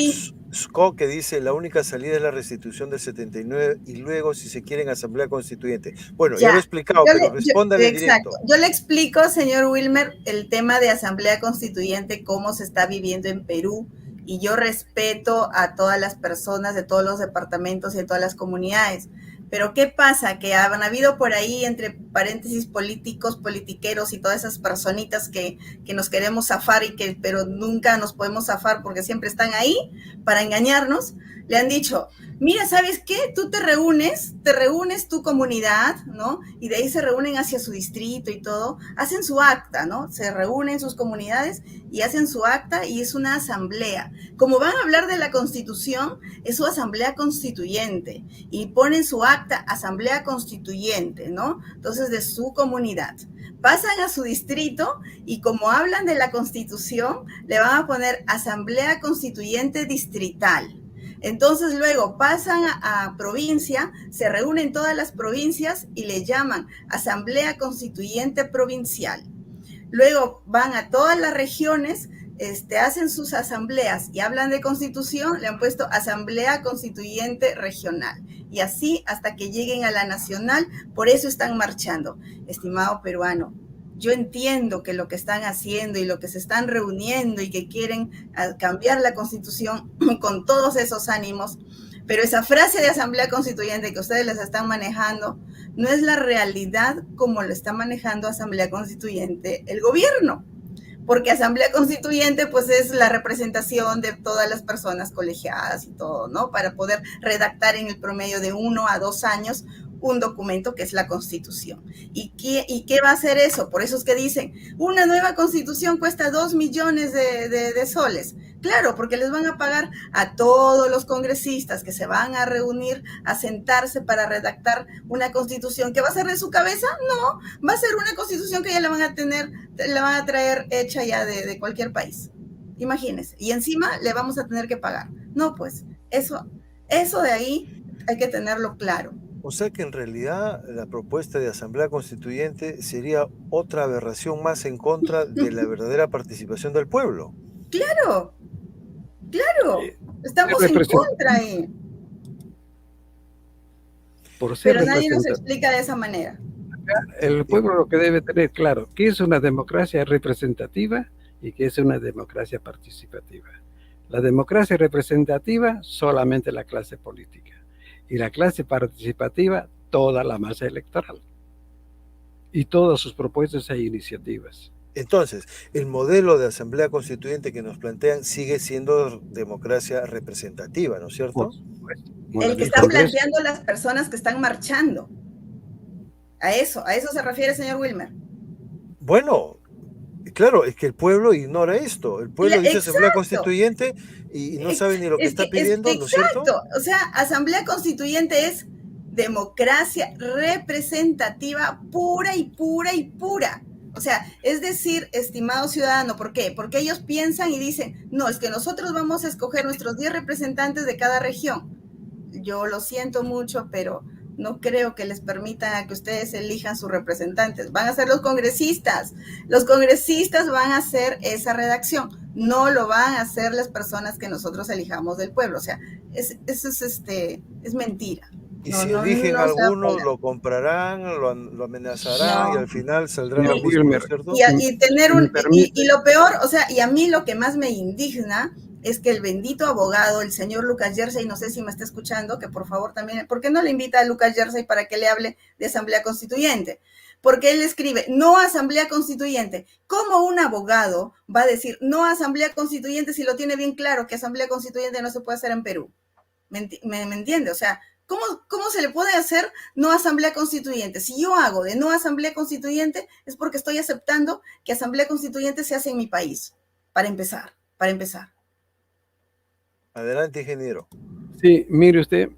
Scott que dice la única salida es la restitución del 79 y luego si se quiere en Asamblea Constituyente? Bueno, ya lo he explicado, pero respóndale directo. Exacto. Yo le explico, señor Wilmer, el tema de Asamblea Constituyente, cómo se está viviendo en Perú, y yo respeto a todas las personas de todos los departamentos y de todas las comunidades. Pero ¿qué pasa? Que han habido por ahí entre paréntesis, políticos, politiqueros y todas esas personitas que nos queremos zafar pero nunca nos podemos zafar porque siempre están ahí para engañarnos, le han dicho, mira, ¿sabes qué? Tú te reúnes tu comunidad, ¿no? Y de ahí se reúnen hacia su distrito y todo, hacen su acta, ¿no? Se reúnen sus comunidades y hacen su acta y es una asamblea. Como van a hablar de la Constitución, es su asamblea constituyente y ponen su acta, asamblea constituyente, ¿no? Entonces, de su comunidad. Pasan a su distrito y como hablan de la Constitución, le van a poner asamblea constituyente distrital. Entonces luego pasan a provincia, se reúnen todas las provincias y le llaman Asamblea Constituyente Provincial. Luego van a todas las regiones, hacen sus asambleas y hablan de constitución, le han puesto Asamblea Constituyente Regional. Y así hasta que lleguen a la nacional, por eso están marchando. Estimado peruano, yo entiendo que lo que están haciendo y lo que se están reuniendo y que quieren cambiar la Constitución con todos esos ánimos, pero esa frase de Asamblea Constituyente que ustedes les están manejando no es la realidad como lo está manejando Asamblea Constituyente el gobierno, porque Asamblea Constituyente pues es la representación de todas las personas colegiadas y todo, ¿no? Para poder redactar en el promedio de 1 a 2 años un documento que es la Constitución. ¿Y qué va a hacer eso? Por eso es que dicen, una nueva Constitución cuesta 2 millones de soles. Claro, porque les van a pagar a todos los congresistas que se van a reunir, a sentarse para redactar una Constitución que va a ser de su cabeza. No, va a ser una Constitución que ya la van a traer hecha ya de cualquier país. Imagínense. Y encima le vamos a tener que pagar. No, pues, eso de ahí hay que tenerlo claro. O sea que en realidad la propuesta de Asamblea Constituyente sería otra aberración más en contra de la verdadera participación del pueblo. Claro, estamos en contra ahí. Pero nadie nos explica de esa manera. El pueblo lo que debe tener claro, ¿qué es una democracia representativa y qué es una democracia participativa? La democracia representativa, solamente la clase política. Y la clase participativa, toda la masa electoral. Y todas sus propuestas e iniciativas. Entonces, el modelo de Asamblea Constituyente que nos plantean sigue siendo democracia representativa, ¿no es cierto? Por supuesto. El que están planteando las personas que están marchando. A eso se refiere, señor Wilmer. Bueno, claro, es que el pueblo ignora esto. El pueblo dice Asamblea Constituyente y no sabe ni lo que está pidiendo, ¿no es cierto? Exacto. O sea, Asamblea Constituyente es democracia representativa pura y pura y pura. O sea, es decir, estimado ciudadano, ¿por qué? Porque ellos piensan y dicen, no, es que nosotros vamos a escoger nuestros 10 representantes de cada región. Yo lo siento mucho, pero no creo que les permitan a que ustedes elijan sus representantes. Van a ser los congresistas. Los congresistas van a hacer esa redacción. No lo van a hacer las personas que nosotros elijamos del pueblo. O sea, eso es mentira. Y si eligen alguno, lo comprarán, lo amenazarán y al final saldrá lo mismo, ¿cierto? Y lo peor, o sea, y a mí lo que más me indigna es que el bendito abogado, el señor Lucas Yersay, no sé si me está escuchando, que por favor también, ¿por qué no le invita a Lucas Yersay para que le hable de Asamblea Constituyente? Porque él escribe, no Asamblea Constituyente. ¿Cómo un abogado va a decir no Asamblea Constituyente si lo tiene bien claro que Asamblea Constituyente no se puede hacer en Perú? ¿Me entiende? O sea, ¿cómo se le puede hacer no Asamblea Constituyente? Si yo hago de no Asamblea Constituyente es porque estoy aceptando que Asamblea Constituyente se hace en mi país, para empezar. Adelante, ingeniero. Sí, mire usted,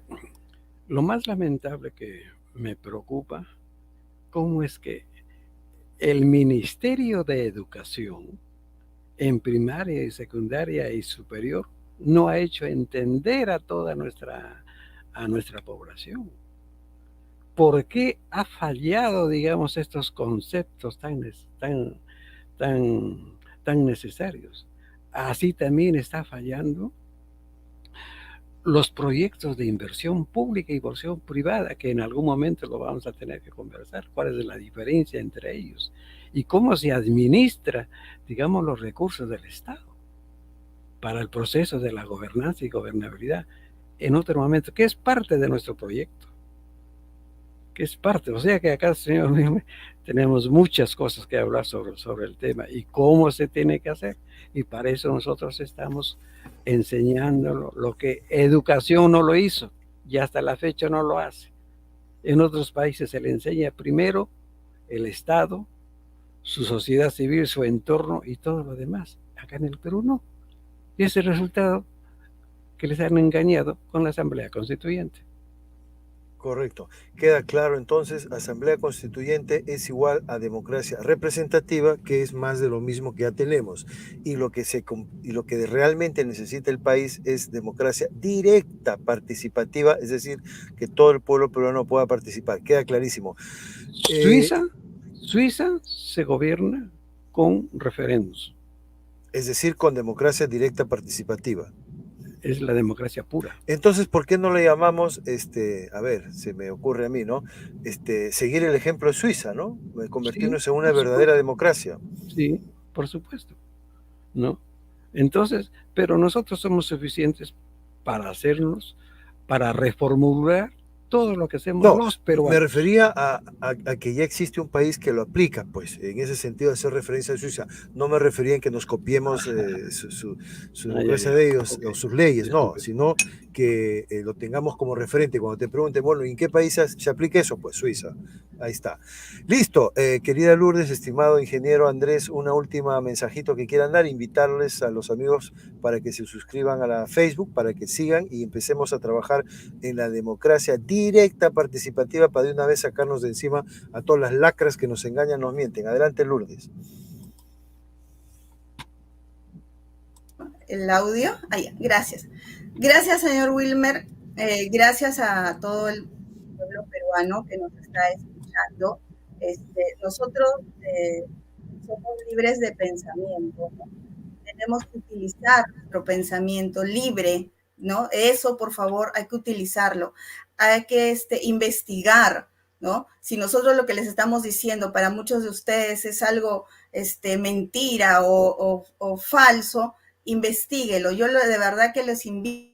lo más lamentable que me preocupa, cómo es que el Ministerio de Educación en primaria y secundaria y superior no ha hecho entender a toda nuestra población. ¿Por qué ha fallado, digamos, estos conceptos tan necesarios? Así también está fallando los proyectos de inversión pública y inversión privada, que en algún momento lo vamos a tener que conversar, cuál es la diferencia entre ellos y cómo se administra, digamos, los recursos del Estado para el proceso de la gobernanza y gobernabilidad en otro momento, que es parte de nuestro proyecto. que es parte. O sea que acá, señor, tenemos muchas cosas que hablar sobre el tema y cómo se tiene que hacer. Y para eso nosotros estamos enseñándolo, lo que educación no lo hizo y hasta la fecha no lo hace. En otros países se le enseña primero el Estado, su sociedad civil, su entorno y todo lo demás. Acá en el Perú no. Y ese es el resultado que les han engañado con la Asamblea Constituyente. Correcto. Queda claro entonces, Asamblea Constituyente es igual a democracia representativa, que es más de lo mismo que ya tenemos. Y lo que realmente necesita el país es democracia directa, participativa, es decir, que todo el pueblo peruano pueda participar. Queda clarísimo. Suiza se gobierna con referendos. Es decir, con democracia directa participativa. Es la democracia pura. Entonces, ¿por qué no le llamamos, a ver, se me ocurre a mí, ¿no? Seguir el ejemplo de Suiza, ¿no? Convertirnos en una verdadera democracia. Sí, por supuesto, ¿no? Entonces, pero nosotros somos suficientes para hacernos, para reformular todo lo que hacemos los peruanos. Me refería a que ya existe un país que lo aplica, pues, en ese sentido de hacer referencia a Suiza. No me refería en que nos copiemos su democracia de ellos o sus leyes, no, sino que lo tengamos como referente. Cuando te pregunten, bueno, ¿en qué país se aplica eso? Pues Suiza. Ahí está. Listo, querida Lourdes, estimado ingeniero Andrés, una última mensajito que quieran dar, invitarles a los amigos para que se suscriban a la Facebook, para que sigan y empecemos a trabajar en la democracia directa, participativa, para de una vez sacarnos de encima a todas las lacras que nos engañan, nos mienten. Adelante, Lourdes. El audio. Gracias. Gracias, señor Wilmer. Gracias a todo el pueblo peruano que nos está escuchando. Nosotros somos libres de pensamiento, ¿no? Tenemos que utilizar nuestro pensamiento libre, ¿no? Eso, por favor, hay que utilizarlo. Hay que investigar, ¿no? Si nosotros lo que les estamos diciendo para muchos de ustedes es algo mentira o falso, investíguelo. Yo de verdad que les invito,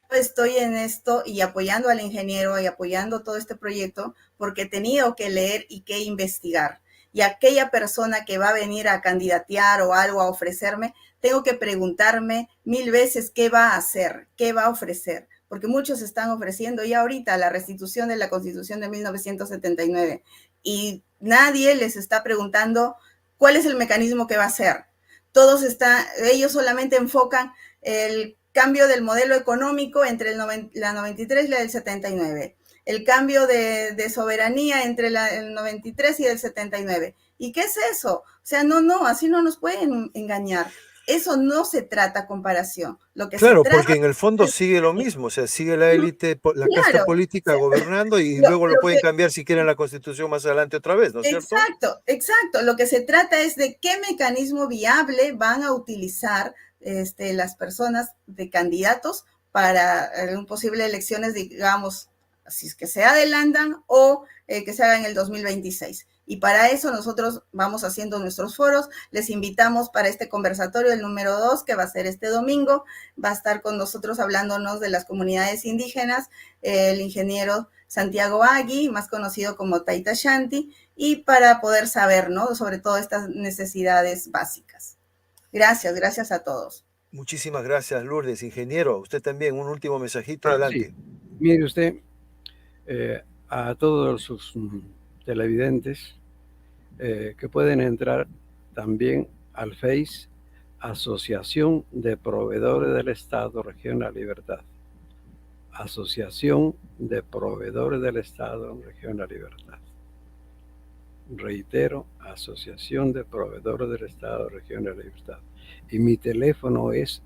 estoy en esto y apoyando al ingeniero y apoyando todo este proyecto porque he tenido que leer y que investigar. Y aquella persona que va a venir a candidatear o algo a ofrecerme, tengo que preguntarme 1000 veces qué va a hacer, qué va a ofrecer, porque muchos están ofreciendo ya ahorita la restitución de la Constitución de 1979 y nadie les está preguntando cuál es el mecanismo que va a hacer. Ellos solamente enfocan el cambio del modelo económico entre la 93 y la del 79, el cambio de soberanía entre el 93 y el 79. ¿Y qué es eso? O sea, no, así no nos pueden engañar. Eso no se trata comparación. Lo que claro, se trata porque en el fondo sigue lo mismo, o sea, sigue la élite, la casta política gobernando y luego lo pueden cambiar si quieren la Constitución más adelante otra vez, ¿no es cierto? Exacto. Lo que se trata es de qué mecanismo viable van a utilizar las personas de candidatos para un posible elecciones, digamos, si es que se adelantan o que se hagan en el 2026. Y para eso nosotros vamos haciendo nuestros foros. Les invitamos para este conversatorio, el número 2, que va a ser este domingo. Va a estar con nosotros hablándonos de las comunidades indígenas, el ingeniero Santiago Agui, más conocido como Taita Shanti, y para poder saber, ¿no?, sobre todo estas necesidades básicas. Gracias a todos. Muchísimas gracias, Lourdes. Ingeniero, usted también, un último mensajito, adelante. Sí. Mire usted, a todos sus televidentes que pueden entrar también al Face, Asociación de Proveedores del Estado Región La Libertad. Asociación de Proveedores del Estado Región La Libertad. Reitero, Asociación de Proveedores del Estado Región La Libertad. Y mi teléfono es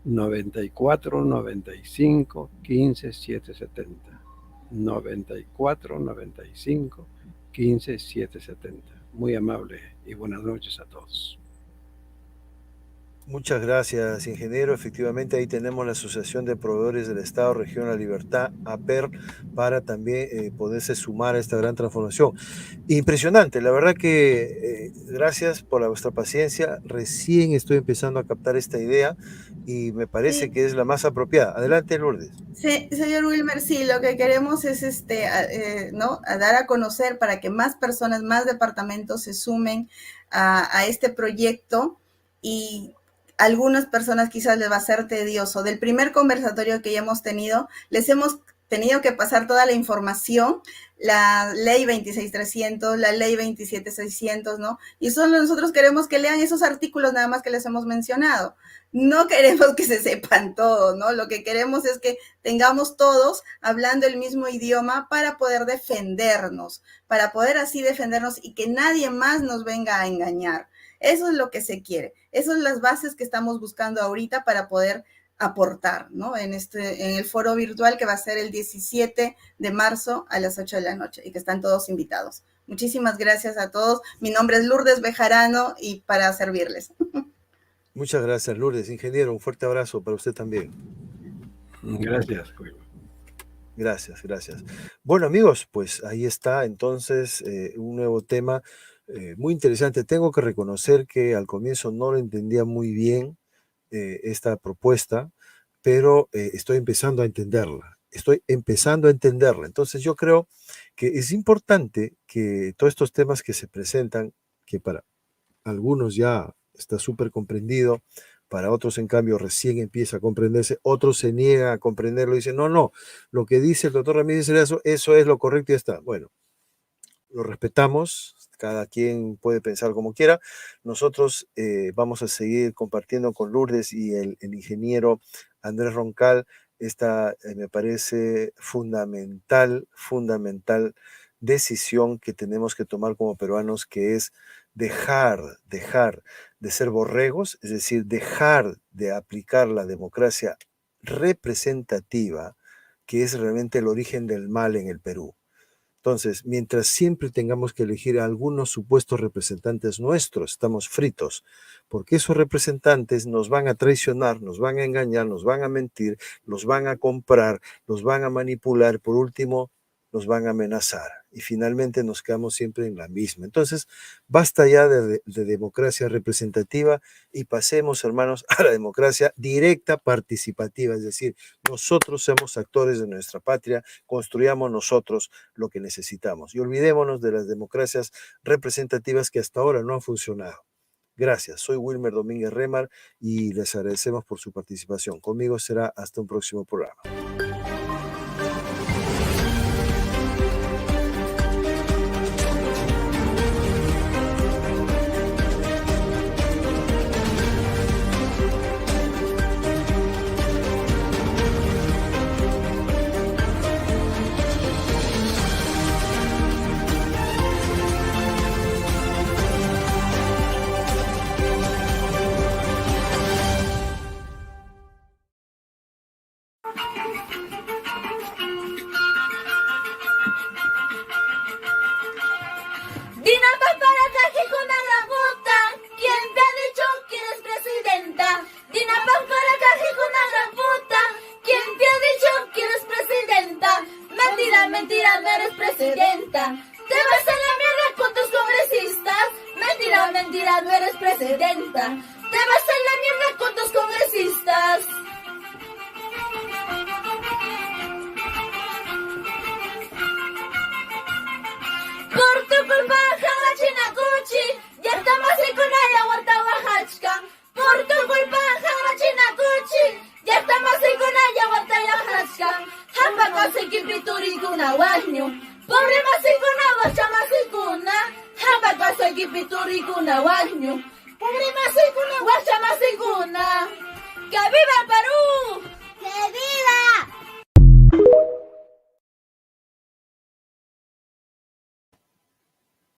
94 95 15 770. 94 95 15 770. Muy amable y buenas noches a todos. Muchas gracias, ingeniero. Efectivamente, ahí tenemos la Asociación de Proveedores del Estado, Región La Libertad, APER, para también poderse sumar a esta gran transformación. Impresionante, la verdad que gracias por vuestra paciencia. Recién estoy empezando a captar esta idea y me parece Sí. que es la más apropiada. Adelante, Lourdes. Sí, señor Wilmer, sí, lo que queremos es ¿no? A dar a conocer para que más personas, más departamentos se sumen a este proyecto, y algunas personas quizás les va a ser tedioso. Del primer conversatorio que ya hemos tenido, les hemos tenido que pasar toda la información, la ley 26.300, la ley 27.600, ¿no? Y solo nosotros queremos que lean esos artículos nada más que les hemos mencionado. No queremos que se sepan todo, ¿no? Lo que queremos es que tengamos todos hablando el mismo idioma para poder defendernos, para poder así defendernos y que nadie más nos venga a engañar. Eso es lo que se quiere. Esas son las bases que estamos buscando ahorita para poder aportar, ¿no? En el foro virtual que va a ser el 17 de marzo a las 8 de la noche y que están todos invitados. Muchísimas gracias a todos. Mi nombre es Lourdes Bejarano y para servirles. Muchas gracias, Lourdes. Ingeniero, un fuerte abrazo para usted también. Gracias. Gracias, gracias. Bueno, amigos, pues ahí está entonces un nuevo tema muy interesante. Tengo que reconocer que al comienzo no lo entendía muy bien esta propuesta, pero estoy empezando a entenderla. Entonces yo creo que es importante que todos estos temas que se presentan, que para algunos ya está súper comprendido, para otros en cambio recién empieza a comprenderse, otros se niegan a comprenderlo y dicen, no, lo que dice el doctor Ramírez Erazo, eso es lo correcto y ya está. Bueno, lo respetamos, cada quien puede pensar como quiera. Nosotros vamos a seguir compartiendo con Lourdes y el ingeniero Andrés Roncal esta, me parece fundamental decisión que tenemos que tomar como peruanos, que es dejar de ser borregos, es decir, dejar de aplicar la democracia representativa, que es realmente el origen del mal en el Perú. Entonces, mientras siempre tengamos que elegir a algunos supuestos representantes nuestros, estamos fritos, porque esos representantes nos van a traicionar, nos van a engañar, nos van a mentir, los van a comprar, los van a manipular, por último, nos van a amenazar. Y finalmente nos quedamos siempre en la misma. Entonces, basta ya de democracia representativa y pasemos, hermanos, a la democracia directa participativa. Es decir, nosotros somos actores de nuestra patria, construyamos nosotros lo que necesitamos. Y olvidémonos de las democracias representativas que hasta ahora no han funcionado. Gracias, soy Wilmer Domínguez Remar y les agradecemos por su participación. Conmigo será hasta un próximo programa. Mentira, no eres presidenta. Te vas a la mierda con tus congresistas. Mentira, no eres presidenta. Te vas a la mierda con tus congresistas. Por tu culpa, Jala Chinacuchi, ya estamos ahí con ella, Oaxaca. Por tu culpa, Jala Chinacuchi, ya estamos ahí con ella, Oaxaca. Hamba kasi kipituri kuna wanyo. Pobre masikuna, bacha masikuna. Hamba kasi kipituri kuna wanyo. Pobre masikuna, bacha masikuna. ¡Que viva el Perú!